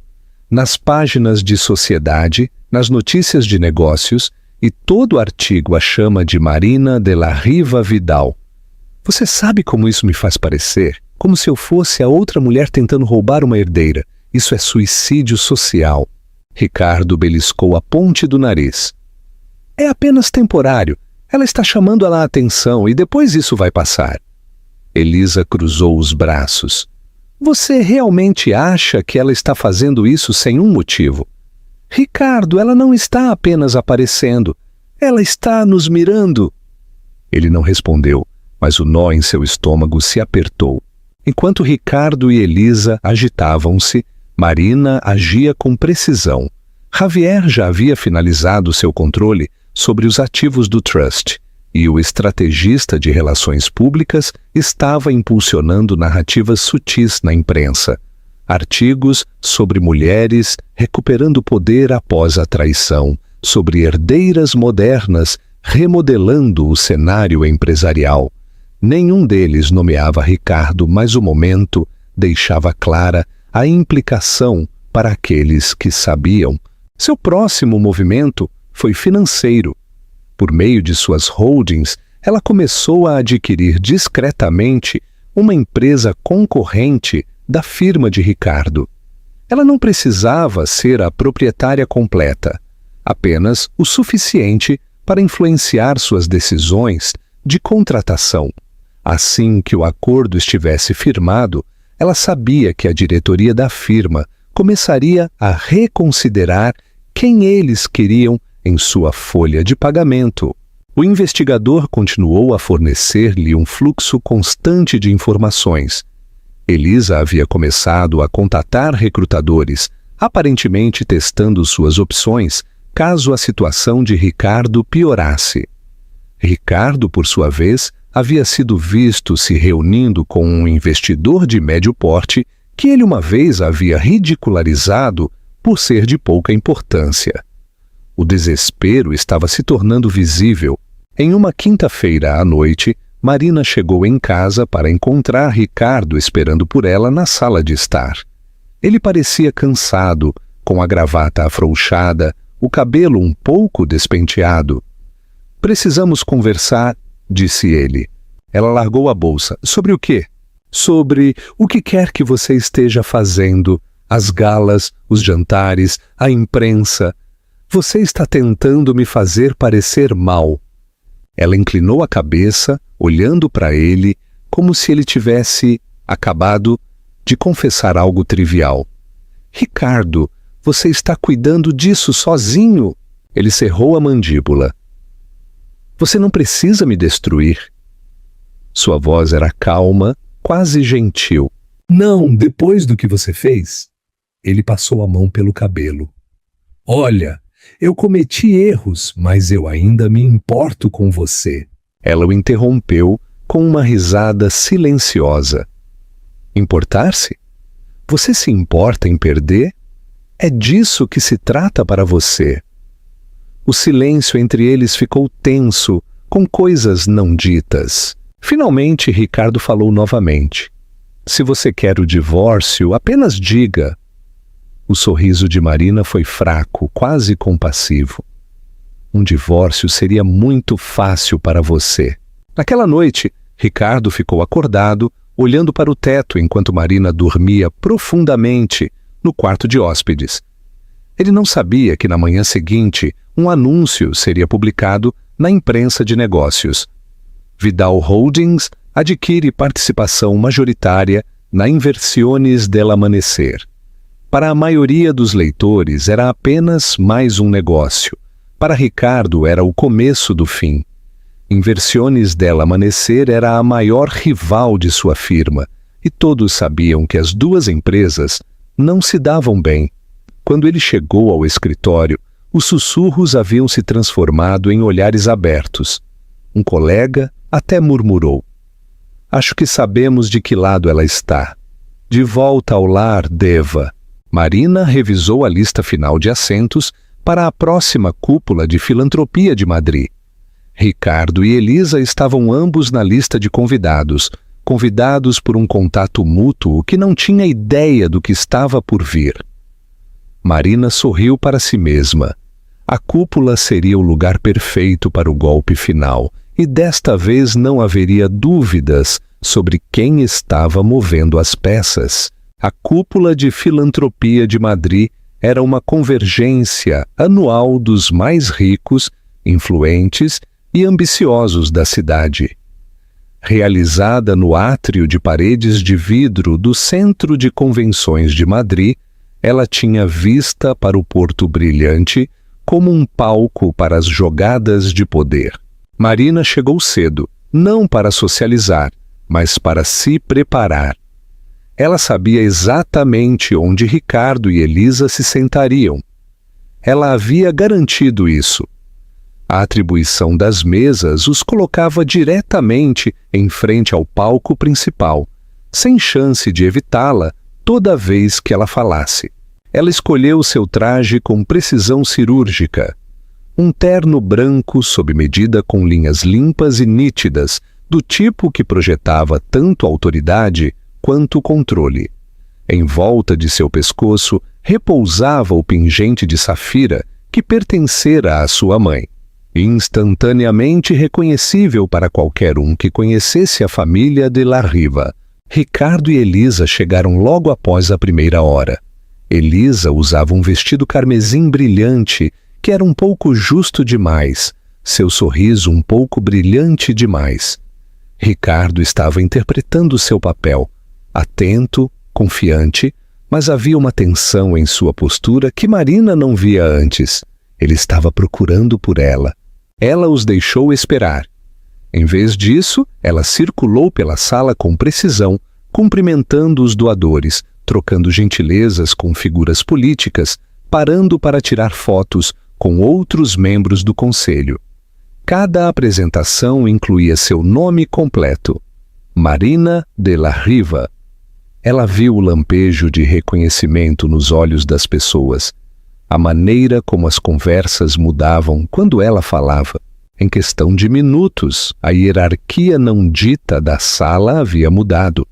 Nas páginas de sociedade, nas notícias de negócios, e todo artigo a chama de Marina de la Riva Vidal. Você sabe como isso me faz parecer? Como se eu fosse a outra mulher tentando roubar uma herdeira. Isso é suicídio social. Ricardo beliscou a ponte do nariz. É apenas temporário. Ela está chamando a atenção e depois isso vai passar. Elisa cruzou os braços. Você realmente acha que ela está fazendo isso sem um motivo? Ricardo, ela não está apenas aparecendo. Ela está nos mirando. Ele não respondeu, mas o nó em seu estômago se apertou. Enquanto Ricardo e Elisa agitavam-se, Marina agia com precisão. Javier já havia finalizado seu controle sobre os ativos do Trust, e o estrategista de relações públicas estava impulsionando narrativas sutis na imprensa. Artigos sobre mulheres recuperando poder após a traição, sobre herdeiras modernas remodelando o cenário empresarial. Nenhum deles nomeava Ricardo, mas o momento deixava clara a implicação para aqueles que sabiam. Seu próximo movimento foi financeiro. Por meio de suas holdings, ela começou a adquirir discretamente uma empresa concorrente da firma de Ricardo. Ela não precisava ser a proprietária completa, apenas o suficiente para influenciar suas decisões de contratação. Assim que o acordo estivesse firmado, ela sabia que a diretoria da firma começaria a reconsiderar quem eles queriam em sua folha de pagamento. O investigador continuou a fornecer-lhe um fluxo constante de informações. Elisa havia começado a contatar recrutadores, aparentemente testando suas opções caso a situação de Ricardo piorasse. Ricardo, por sua vez, havia sido visto se reunindo com um investidor de médio porte que ele uma vez havia ridicularizado por ser de pouca importância. O desespero estava se tornando visível. Em uma quinta-feira à noite, Marina chegou em casa para encontrar Ricardo esperando por ela na sala de estar. Ele parecia cansado, com a gravata afrouxada, o cabelo um pouco despenteado. "Precisamos conversar", disse ele. Ela largou a bolsa. "Sobre o quê?" "Sobre o que quer que você esteja fazendo. As galas, os jantares, a imprensa. Você está tentando me fazer parecer mal." Ela inclinou a cabeça, olhando para ele, como se ele tivesse acabado de confessar algo trivial. "Ricardo, você está cuidando disso sozinho?" Ele cerrou a mandíbula. "Você não precisa me destruir." Sua voz era calma, quase gentil. "Não, depois do que você fez." Ele passou a mão pelo cabelo. "Olha, eu cometi erros, mas eu ainda me importo com você." Ela o interrompeu com uma risada silenciosa. "Importar-se? Você se importa em perder? É disso que se trata para você." O silêncio entre eles ficou tenso, com coisas não ditas. Finalmente, Ricardo falou novamente. "Se você quer o divórcio, apenas diga." O sorriso de Marina foi fraco, quase compassivo. "Um divórcio seria muito fácil para você." Naquela noite, Ricardo ficou acordado, olhando para o teto enquanto Marina dormia profundamente no quarto de hóspedes. Ele não sabia que na manhã seguinte um anúncio seria publicado na imprensa de negócios. Vidal Holdings adquire participação majoritária na Inversiones del Amanecer. Para a maioria dos leitores era apenas mais um negócio. Para Ricardo era o começo do fim. Inversiones del Amanecer era a maior rival de sua firma, e todos sabiam que as duas empresas não se davam bem. Quando ele chegou ao escritório, os sussurros haviam se transformado em olhares abertos. Um colega até murmurou: "Acho que sabemos de que lado ela está." De volta ao lar, Deva. Marina revisou a lista final de assentos para a próxima cúpula de filantropia de Madrid. Ricardo e Elisa estavam ambos na lista de convidados, convidados por um contato mútuo que não tinha ideia do que estava por vir. Marina sorriu para si mesma. A cúpula seria o lugar perfeito para o golpe final, e desta vez não haveria dúvidas sobre quem estava movendo as peças. A cúpula de filantropia de Madrid era uma convergência anual dos mais ricos, influentes e ambiciosos da cidade. Realizada no átrio de paredes de vidro do Centro de Convenções de Madrid, ela tinha vista para o Porto Brilhante como um palco para as jogadas de poder. Marina chegou cedo, não para socializar, mas para se preparar. Ela sabia exatamente onde Ricardo e Elisa se sentariam. Ela havia garantido isso. A atribuição das mesas os colocava diretamente em frente ao palco principal, sem chance de evitá-la toda vez que ela falasse. Ela escolheu seu traje com precisão cirúrgica. Um terno branco sob medida com linhas limpas e nítidas, do tipo que projetava tanto autoridade quanto controle. Em volta de seu pescoço repousava o pingente de safira que pertencera à sua mãe. Instantaneamente reconhecível para qualquer um que conhecesse a família de La Riva, Ricardo e Elisa chegaram logo após a primeira hora. Elisa usava um vestido carmesim brilhante, que era um pouco justo demais, seu sorriso um pouco brilhante demais. Ricardo estava interpretando seu papel, atento, confiante, mas havia uma tensão em sua postura que Marina não via antes. Ele estava procurando por ela. Ela os deixou esperar. Em vez disso, ela circulou pela sala com precisão, cumprimentando os doadores, trocando gentilezas com figuras políticas, parando para tirar fotos com outros membros do conselho. Cada apresentação incluía seu nome completo: Marina de la Riva. Ela viu o lampejo de reconhecimento nos olhos das pessoas, a maneira como as conversas mudavam quando ela falava. Em questão de minutos, a hierarquia não dita da sala havia mudado.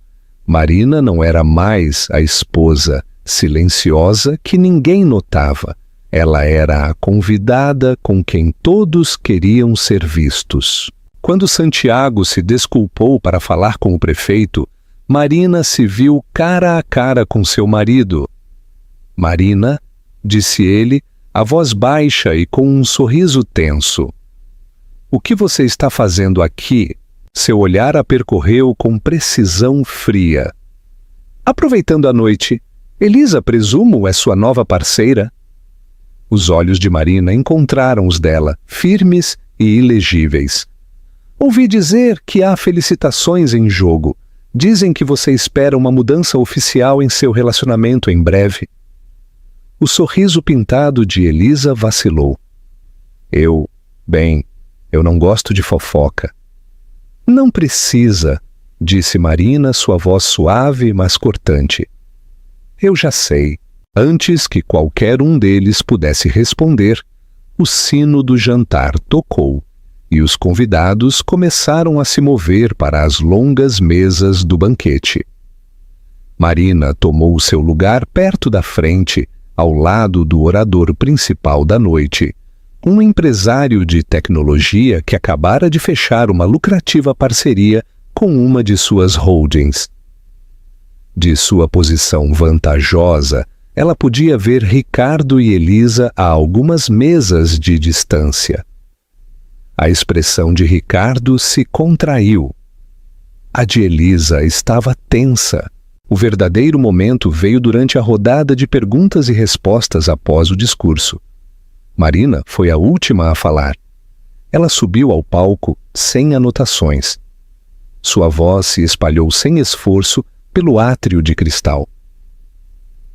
Marina não era mais a esposa silenciosa que ninguém notava. Ela era a convidada com quem todos queriam ser vistos. Quando Santiago se desculpou para falar com o prefeito, Marina se viu cara a cara com seu marido. Marina, disse ele, a voz baixa e com um sorriso tenso. O que você está fazendo aqui? Seu olhar a percorreu com precisão fria. Aproveitando a noite. Elisa, presumo, é sua nova parceira? Os olhos de Marina encontraram os dela, firmes e ilegíveis. Ouvi dizer que há felicitações em jogo. Dizem que você espera uma mudança oficial em seu relacionamento em breve. O sorriso pintado de Elisa vacilou. Eu não gosto de fofoca. Não precisa, disse Marina, sua voz suave, mas cortante. Eu já sei. Antes que qualquer um deles pudesse responder, o sino do jantar tocou e os convidados começaram a se mover para as longas mesas do banquete. Marina tomou seu lugar perto da frente, ao lado do orador principal da noite, um empresário de tecnologia que acabara de fechar uma lucrativa parceria com uma de suas holdings. De sua posição vantajosa, ela podia ver Ricardo e Elisa a algumas mesas de distância. A expressão de Ricardo se contraiu. A de Elisa estava tensa. O verdadeiro momento veio durante a rodada de perguntas e respostas após o discurso. Marina foi a última a falar. Ela subiu ao palco sem anotações. Sua voz se espalhou sem esforço pelo átrio de cristal.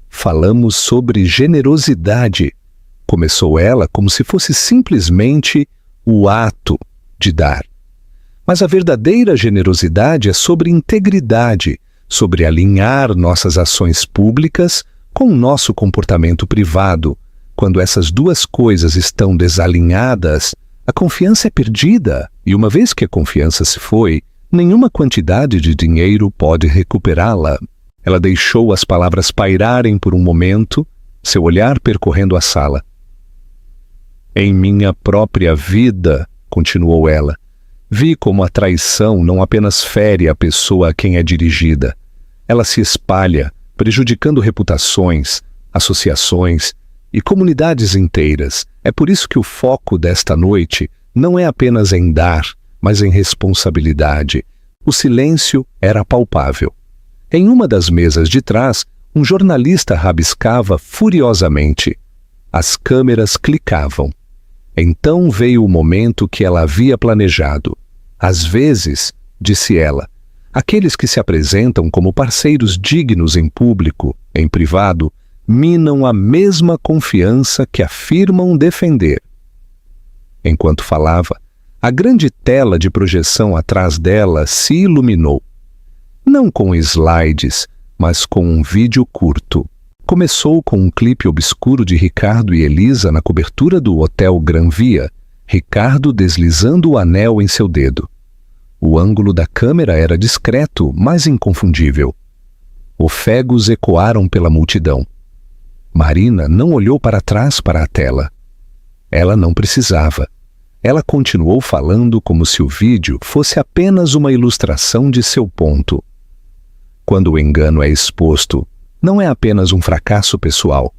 Falamos sobre generosidade, começou ela como se fosse simplesmente o ato de dar. Mas a verdadeira generosidade é sobre integridade, sobre alinhar nossas ações públicas com nosso comportamento privado. Quando essas duas coisas estão desalinhadas, a confiança é perdida, e uma vez que a confiança se foi, nenhuma quantidade de dinheiro pode recuperá-la. Ela deixou as palavras pairarem por um momento, seu olhar percorrendo a sala. Em minha própria vida, continuou ela, vi como a traição não apenas fere a pessoa a quem é dirigida. Ela se espalha, prejudicando reputações, associações e comunidades inteiras. É por isso que o foco desta noite não é apenas em dar, mas em responsabilidade. O silêncio era palpável. Em uma das mesas de trás, um jornalista rabiscava furiosamente. As câmeras clicavam. Então veio o momento que ela havia planejado. Às vezes, disse ela, aqueles que se apresentam como parceiros dignos em público, em privado, minam a mesma confiança que afirmam defender. Enquanto falava, a grande tela de projeção atrás dela se iluminou. Não com slides, mas com um vídeo curto. Começou com um clipe obscuro de Ricardo e Elisa na cobertura do Hotel Gran Via, Ricardo deslizando o anel em seu dedo. O ângulo da câmera era discreto, mas inconfundível. Ofegos ecoaram pela multidão. Marina não olhou para trás para a tela. Ela não precisava. Ela continuou falando como se o vídeo fosse apenas uma ilustração de seu ponto. Quando o engano é exposto, não é apenas um fracasso pessoal,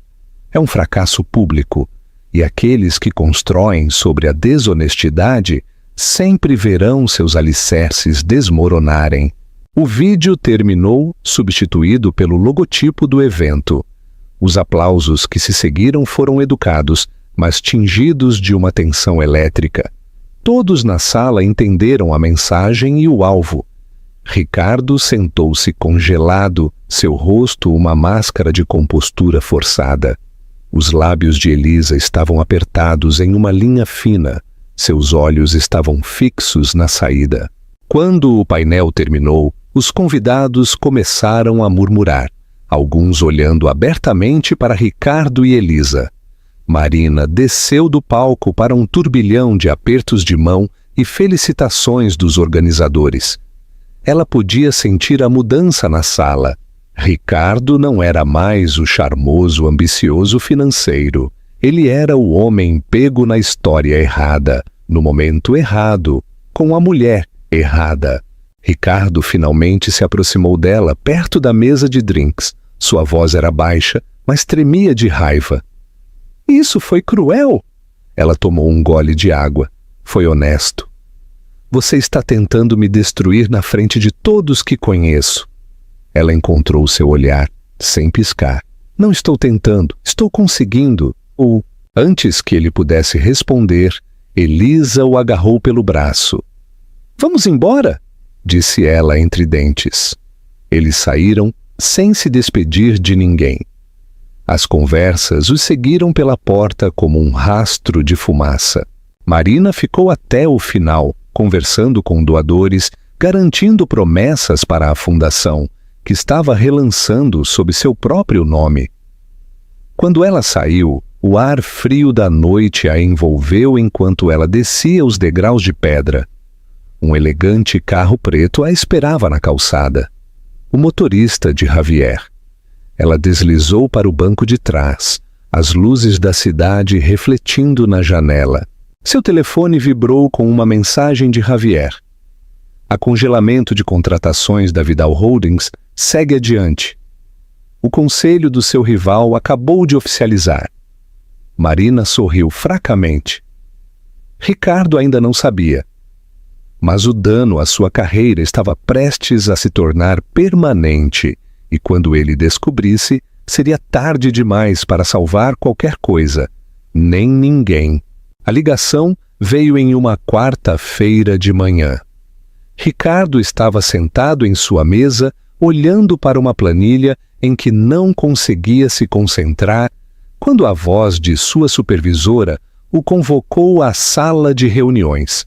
é um fracasso público, e aqueles que constroem sobre a desonestidade sempre verão seus alicerces desmoronarem. O vídeo terminou substituído pelo logotipo do evento. Os aplausos que se seguiram foram educados, mas tingidos de uma tensão elétrica. Todos na sala entenderam a mensagem e o alvo. Ricardo sentou-se congelado, seu rosto uma máscara de compostura forçada. Os lábios de Elisa estavam apertados em uma linha fina. Seus olhos estavam fixos na saída. Quando o painel terminou, os convidados começaram a murmurar, alguns olhando abertamente para Ricardo e Elisa. Marina desceu do palco para um turbilhão de apertos de mão e felicitações dos organizadores. Ela podia sentir a mudança na sala. Ricardo não era mais o charmoso, ambicioso financeiro. Ele era o homem pego na história errada, no momento errado, com a mulher errada. Ricardo finalmente se aproximou dela, perto da mesa de drinks. Sua voz era baixa, mas tremia de raiva. Isso foi cruel. Ela tomou um gole de água. Foi honesto. Você está tentando me destruir na frente de todos que conheço. Ela encontrou seu olhar, sem piscar. Não estou tentando, estou conseguindo. Ou, antes que ele pudesse responder, Elisa o agarrou pelo braço. Vamos embora, disse ela entre dentes. Eles saíram sem se despedir de ninguém. As conversas os seguiram pela porta como um rastro de fumaça. Marina ficou até o final, conversando com doadores, garantindo promessas para a fundação, que estava relançando sob seu próprio nome. Quando ela saiu, o ar frio da noite a envolveu enquanto ela descia os degraus de pedra. Um elegante carro preto a esperava na calçada. O motorista de Javier. Ela deslizou para o banco de trás, as luzes da cidade refletindo na janela. Seu telefone vibrou com uma mensagem de Javier. A congelamento de contratações da Vidal Holdings segue adiante. O conselho do seu rival acabou de oficializar. Marina sorriu fracamente. Ricardo ainda não sabia. Mas o dano à sua carreira estava prestes a se tornar permanente, e quando ele descobrisse, seria tarde demais para salvar qualquer coisa, nem ninguém. A ligação veio em uma quarta-feira de manhã. Ricardo estava sentado em sua mesa, olhando para uma planilha em que não conseguia se concentrar, quando a voz de sua supervisora o convocou à sala de reuniões.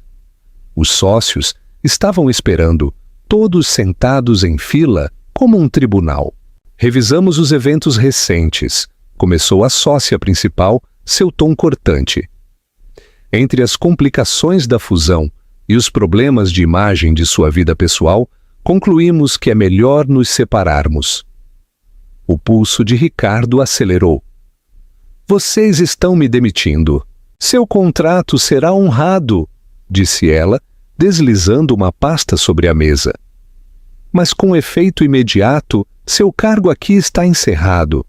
Os sócios estavam esperando, todos sentados em fila, como um tribunal. Revisamos os eventos recentes. Começou a sócia principal, seu tom cortante. Entre as complicações da fusão e os problemas de imagem de sua vida pessoal, concluímos que é melhor nos separarmos. O pulso de Ricardo acelerou. Vocês estão me demitindo. Seu contrato será honrado, disse ela, deslizando uma pasta sobre a mesa. Mas com efeito imediato, seu cargo aqui está encerrado.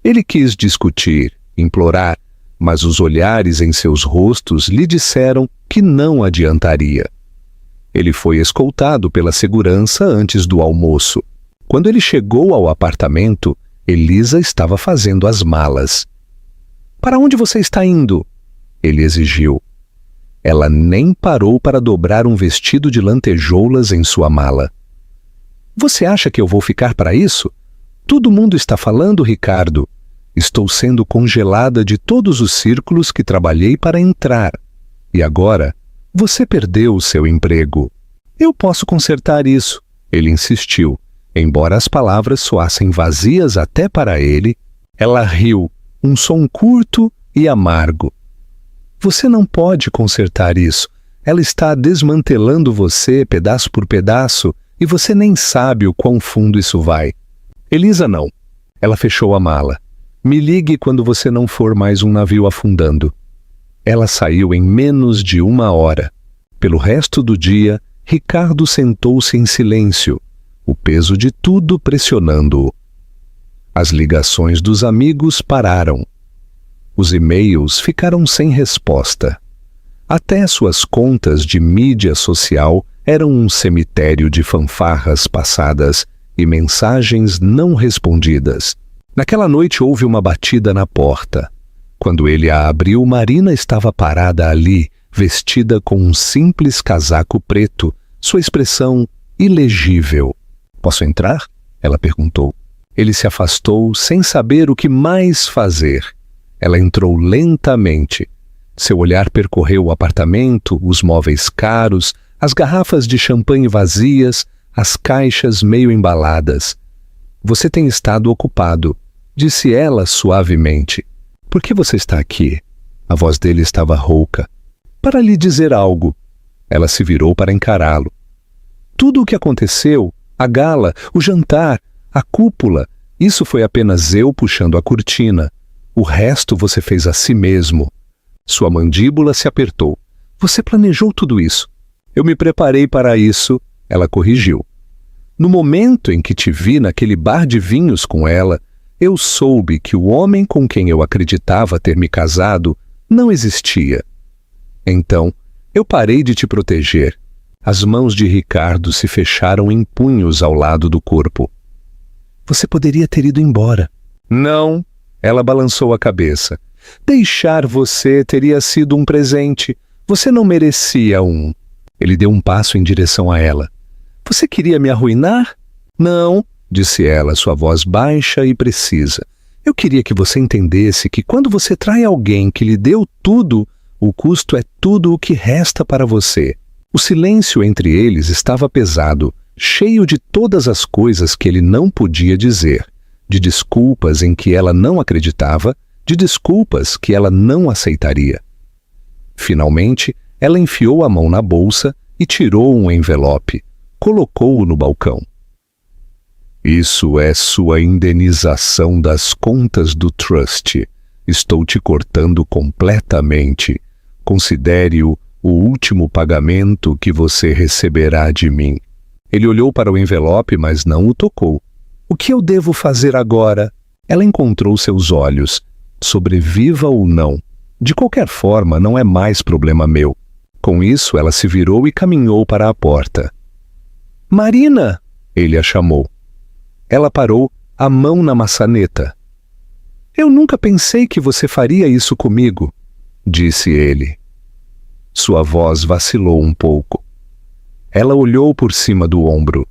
Ele quis discutir, implorar, mas os olhares em seus rostos lhe disseram que não adiantaria. Ele foi escoltado pela segurança antes do almoço. Quando ele chegou ao apartamento, Elisa estava fazendo as malas. Para onde você está indo? Ele exigiu. Ela nem parou para dobrar um vestido de lantejoulas em sua mala. Você acha que eu vou ficar para isso? Todo mundo está falando, Ricardo. Estou sendo congelada de todos os círculos que trabalhei para entrar. E agora, você perdeu o seu emprego. Eu posso consertar isso, ele insistiu. Embora as palavras soassem vazias até para ele, ela riu, um som curto e amargo. Você não pode consertar isso. Ela está desmantelando você pedaço por pedaço e você nem sabe o quão fundo isso vai. Elisa não. Ela fechou a mala. Me ligue quando você não for mais um navio afundando. Ela saiu em menos de 1 hora. Pelo resto do dia, Ricardo sentou-se em silêncio. o peso de tudo pressionando-o. As ligações dos amigos pararam. Os e-mails ficaram sem resposta. Até suas contas de mídia social eram um cemitério de fanfarras passadas e mensagens não respondidas. Naquela noite houve uma batida na porta. Quando ele a abriu, Marina estava parada ali, vestida com um simples casaco preto, sua expressão ilegível. "Posso entrar?" ela perguntou. Ele se afastou sem saber o que mais fazer. Ela entrou lentamente. Seu olhar percorreu o apartamento, os móveis caros, as garrafas de champanhe vazias, as caixas meio embaladas. "Você tem estado ocupado", disse ela suavemente. "Por que você está aqui?" A voz dele estava rouca. "Para lhe dizer algo." Ela se virou para encará-lo. "Tudo o que aconteceu, a gala, o jantar, a cúpula, isso foi apenas eu puxando a cortina. O resto você fez a si mesmo." Sua mandíbula se apertou. "Você planejou tudo isso." "Eu me preparei para isso", ela corrigiu. "No momento em que te vi naquele bar de vinhos com ela, eu soube que o homem com quem eu acreditava ter me casado não existia. Então, eu parei de te proteger." As mãos de Ricardo se fecharam em punhos ao lado do corpo. "Você poderia ter ido embora." "Não." Ela balançou a cabeça. "Deixar você teria sido um presente. Você não merecia um." Ele deu um passo em direção a ela. "Você queria me arruinar?" "Não", disse ela, sua voz baixa e precisa. "Eu queria que você entendesse que quando você trai alguém que lhe deu tudo, o custo é tudo o que resta para você." O silêncio entre eles estava pesado, cheio de todas as coisas que ele não podia dizer, de desculpas em que ela não acreditava, de desculpas que ela não aceitaria. Finalmente, ela enfiou a mão na bolsa e tirou um envelope. Colocou-o no balcão. "Isso é sua indenização das contas do trust. Estou te cortando completamente. Considere-o o último pagamento que você receberá de mim." Ele olhou para o envelope, mas não o tocou. "O que eu devo fazer agora?" Ela encontrou seus olhos. "Sobreviva ou não. De qualquer forma, não é mais problema meu." Com isso, ela se virou e caminhou para a porta. "Marina!" ele a chamou. Ela parou, a mão na maçaneta. "Eu nunca pensei que você faria isso comigo", disse ele. Sua voz vacilou um pouco. Ela olhou por cima do ombro.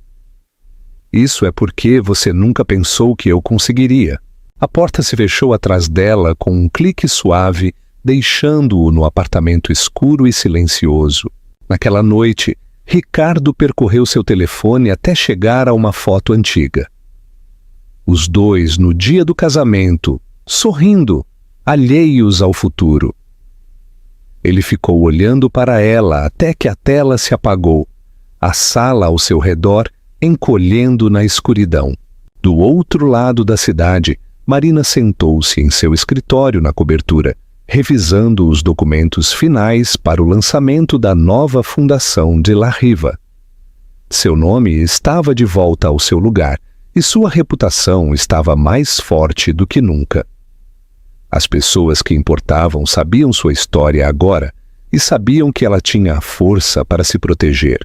"Isso é porque você nunca pensou que eu conseguiria." A porta se fechou atrás dela com um clique suave, deixando-o no apartamento escuro e silencioso. Naquela noite, Ricardo percorreu seu telefone até chegar a uma foto antiga. Os dois, no dia do casamento, sorrindo, alheios ao futuro. Ele ficou olhando para ela até que a tela se apagou, a sala ao seu redor encolhendo na escuridão. Do outro lado da cidade, Marina sentou-se em seu escritório na cobertura, revisando os documentos finais para o lançamento da nova fundação de La Riva. Seu nome estava de volta ao seu lugar e sua reputação estava mais forte do que nunca. As pessoas que importavam sabiam sua história agora e sabiam que ela tinha a força para se proteger.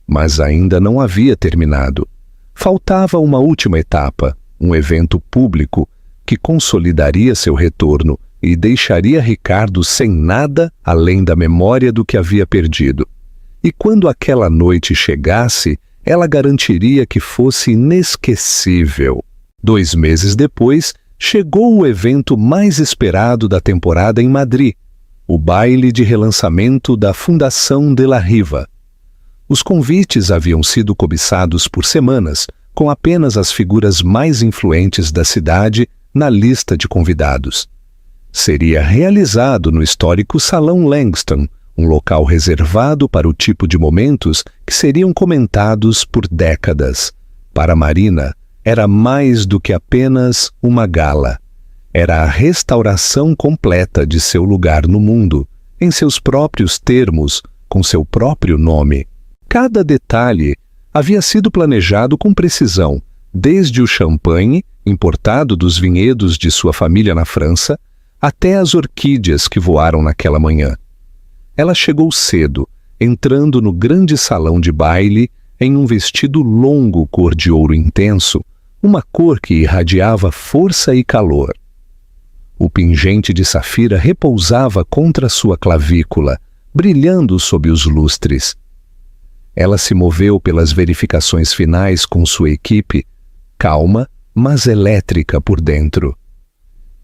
Mas ainda não havia terminado. Faltava uma última etapa, um evento público que consolidaria seu retorno e deixaria Ricardo sem nada além da memória do que havia perdido. E quando aquela noite chegasse, ela garantiria que fosse inesquecível. 2 meses depois, chegou o evento mais esperado da temporada em Madrid, o baile de relançamento da Fundação de La Riva. Os convites haviam sido cobiçados por semanas, com apenas as figuras mais influentes da cidade na lista de convidados. Seria realizado no histórico Salão Langston, um local reservado para o tipo de momentos que seriam comentados por décadas. Para Marina, era mais do que apenas uma gala. Era a restauração completa de seu lugar no mundo, em seus próprios termos, com seu próprio nome. Cada detalhe, Havia sido planejado com precisão, desde o champanhe, importado dos vinhedos de sua família na França, até as orquídeas que voaram naquela manhã. Ela chegou cedo, entrando no grande salão de baile em um vestido longo cor de ouro intenso, uma cor que irradiava força e calor. O pingente de safira repousava contra sua clavícula, brilhando sob os lustres. Ela se moveu pelas verificações finais com sua equipe, calma, mas elétrica por dentro.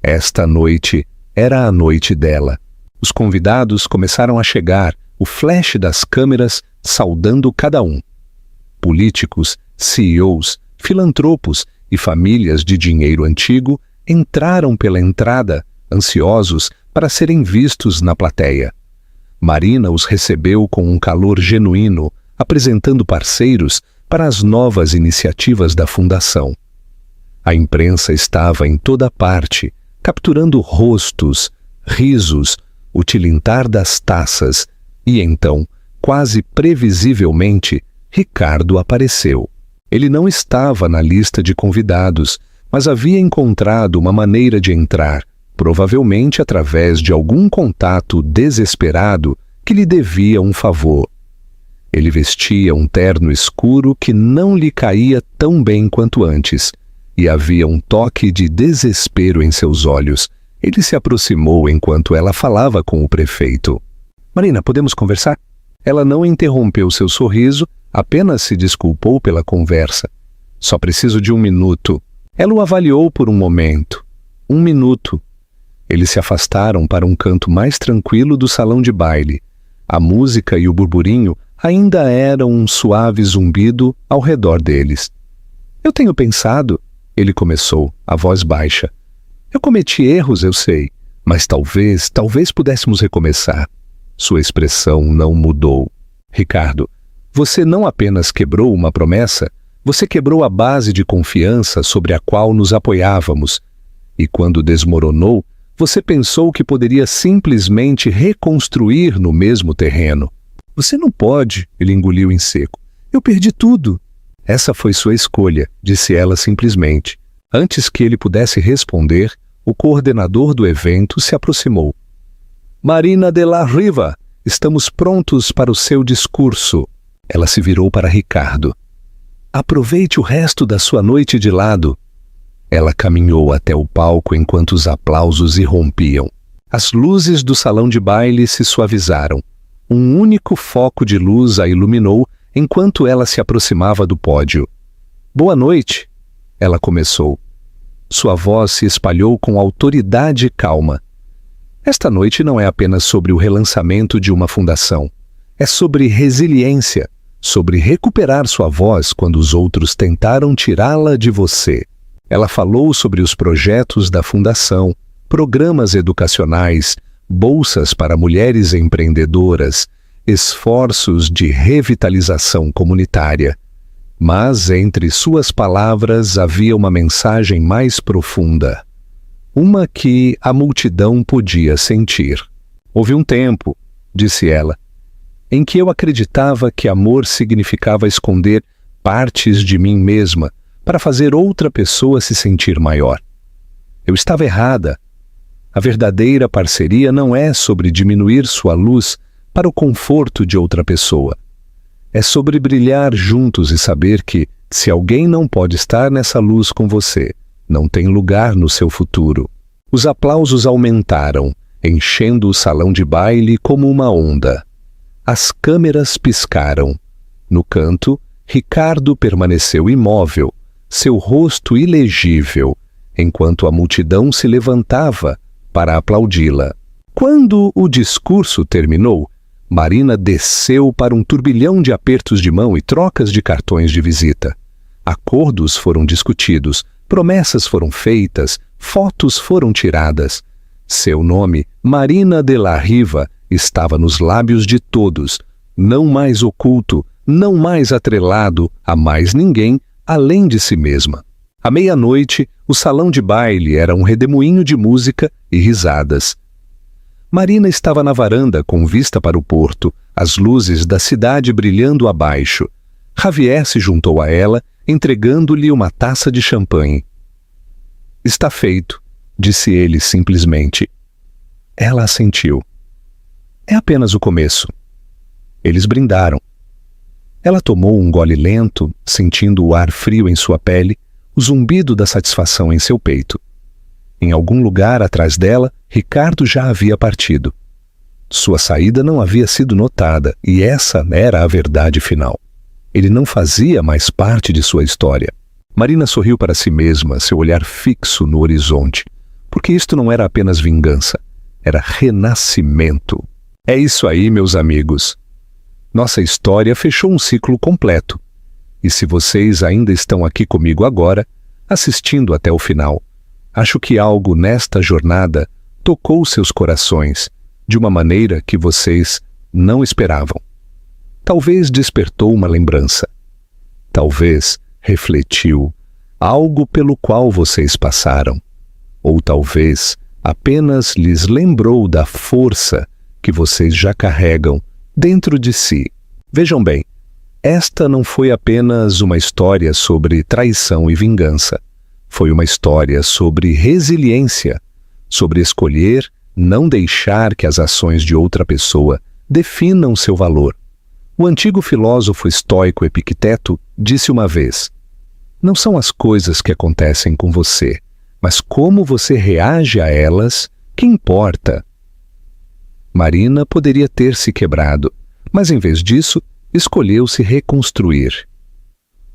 Esta noite era a noite dela. Os convidados começaram a chegar, o flash das câmeras saudando cada um. Políticos, CEOs, filantropos e famílias de dinheiro antigo entraram pela entrada, ansiosos para serem vistos na plateia. Marina os recebeu com um calor genuíno, apresentando parceiros para as novas iniciativas da Fundação. A imprensa estava em toda parte, capturando rostos, risos, o tilintar das taças, e então, quase previsivelmente, Ricardo apareceu. Ele não estava na lista de convidados, mas havia encontrado uma maneira de entrar, provavelmente através de algum contato desesperado que lhe devia um favor. Ele vestia um terno escuro que não lhe caía tão bem quanto antes, e havia um toque de desespero em seus olhos. Ele se aproximou enquanto ela falava com o prefeito. Marina, podemos conversar? Ela não interrompeu seu sorriso, apenas se desculpou pela conversa. Só preciso de 1 minuto. Ela o avaliou por um momento. 1 minuto. Eles se afastaram para um canto mais tranquilo do salão de baile. A música e o burburinho ainda eram um suave zumbido ao redor deles. Eu tenho pensado, ele começou, a voz baixa. Eu cometi erros, eu sei, mas talvez pudéssemos recomeçar. Sua expressão não mudou. Ricardo, você não apenas quebrou uma promessa, você quebrou a base de confiança sobre a qual nos apoiávamos. E quando desmoronou, você pensou que poderia simplesmente reconstruir no mesmo terreno. Você não pode, ele engoliu em seco. Eu perdi tudo. Essa foi sua escolha, disse ela simplesmente. Antes que ele pudesse responder, o coordenador do evento se aproximou. Marina de la Riva, estamos prontos para o seu discurso. Ela se virou para Ricardo. Aproveite o resto da sua noite de lado. Ela caminhou até o palco enquanto os aplausos irrompiam. As luzes do salão de baile se suavizaram. Um único foco de luz a iluminou enquanto ela se aproximava do pódio. Boa noite, ela começou. Sua voz se espalhou com autoridade e calma. Esta noite não é apenas sobre o relançamento de uma fundação. É sobre resiliência, sobre recuperar sua voz quando os outros tentaram tirá-la de você. Ela falou sobre os projetos da fundação, programas educacionais, bolsas para mulheres empreendedoras, esforços de revitalização comunitária. Mas entre suas palavras havia uma mensagem mais profunda. Uma que a multidão podia sentir. Houve um tempo, disse ela, em que eu acreditava que amor significava esconder partes de mim mesma para fazer outra pessoa se sentir maior. Eu estava errada. A verdadeira parceria não é sobre diminuir sua luz para o conforto de outra pessoa. É sobre brilhar juntos e saber que, se alguém não pode estar nessa luz com você, não tem lugar no seu futuro. Os aplausos aumentaram, enchendo o salão de baile como uma onda. As câmeras piscaram. No canto, Ricardo permaneceu imóvel, seu rosto ilegível, enquanto a multidão se levantava para aplaudi-la. Quando o discurso terminou, Marina desceu para um turbilhão de apertos de mão e trocas de cartões de visita. Acordos foram discutidos, promessas foram feitas, fotos foram tiradas. Seu nome, Marina de la Riva, estava nos lábios de todos, não mais oculto, não mais atrelado a mais ninguém além de si mesma. À meia-noite, o salão de baile era um redemoinho de música e risadas. Marina estava na varanda com vista para o porto, as luzes da cidade brilhando abaixo. Javier se juntou a ela, entregando-lhe uma taça de champanhe. "Está feito", disse ele simplesmente. Ela assentiu. "É apenas o começo." Eles brindaram. Ela tomou um gole lento, sentindo o ar frio em sua pele, o zumbido da satisfação em seu peito. Em algum lugar atrás dela, Ricardo já havia partido. Sua saída não havia sido notada, e essa era a verdade final. Ele não fazia mais parte de sua história. Marina sorriu para si mesma, seu olhar fixo no horizonte, porque isto não era apenas vingança, era renascimento. É isso aí, meus amigos. Nossa história fechou um ciclo completo. E se vocês ainda estão aqui comigo agora, assistindo até o final, acho que algo nesta jornada tocou seus corações de uma maneira que vocês não esperavam. Talvez despertou uma lembrança. Talvez refletiu algo pelo qual vocês passaram. Ou talvez apenas lhes lembrou da força que vocês já carregam dentro de si. Vejam bem, esta não foi apenas uma história sobre traição e vingança. Foi uma história sobre resiliência, sobre escolher não deixar que as ações de outra pessoa definam seu valor. O antigo filósofo estoico Epicteto disse uma vez: "Não são as coisas que acontecem com você, mas como você reage a elas que importa." Marina poderia ter se quebrado, mas em vez disso, escolheu se reconstruir.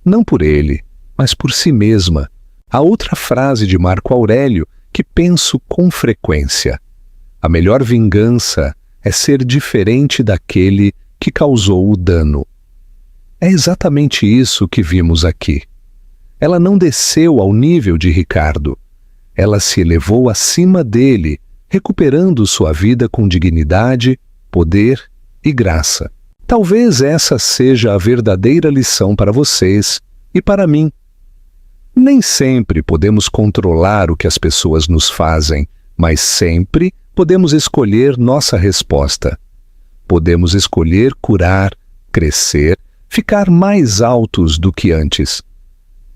Não por ele, mas por si mesma. A outra frase de Marco Aurélio que penso com frequência: a melhor vingança é ser diferente daquele que causou o dano. É exatamente isso que vimos aqui. Ela não desceu ao nível de Ricardo. Ela se elevou acima dele, recuperando sua vida com dignidade, poder e graça. Talvez essa seja a verdadeira lição para vocês e para mim. Nem sempre podemos controlar o que as pessoas nos fazem, mas sempre podemos escolher nossa resposta. Podemos escolher curar, crescer, ficar mais altos do que antes.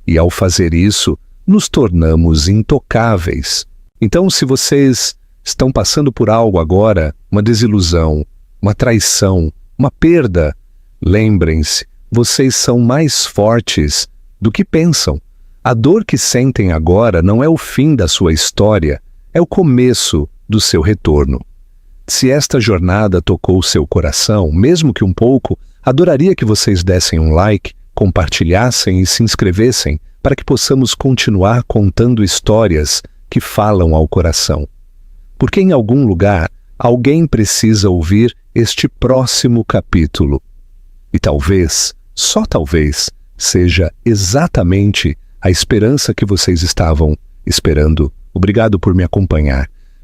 E ao fazer isso, nos tornamos intocáveis. Então, se vocês estão passando por algo agora, uma desilusão, uma traição, uma perda, lembrem-se, vocês são mais fortes do que pensam. A dor que sentem agora não é o fim da sua história, é o começo do seu retorno. Se esta jornada tocou seu coração, mesmo que um pouco, adoraria que vocês dessem um like, compartilhassem e se inscrevessem para que possamos continuar contando histórias que falam ao coração. Porque em algum lugar, alguém precisa ouvir este próximo capítulo. E talvez, só talvez, seja exatamente a esperança que vocês estavam esperando. Obrigado por me acompanhar.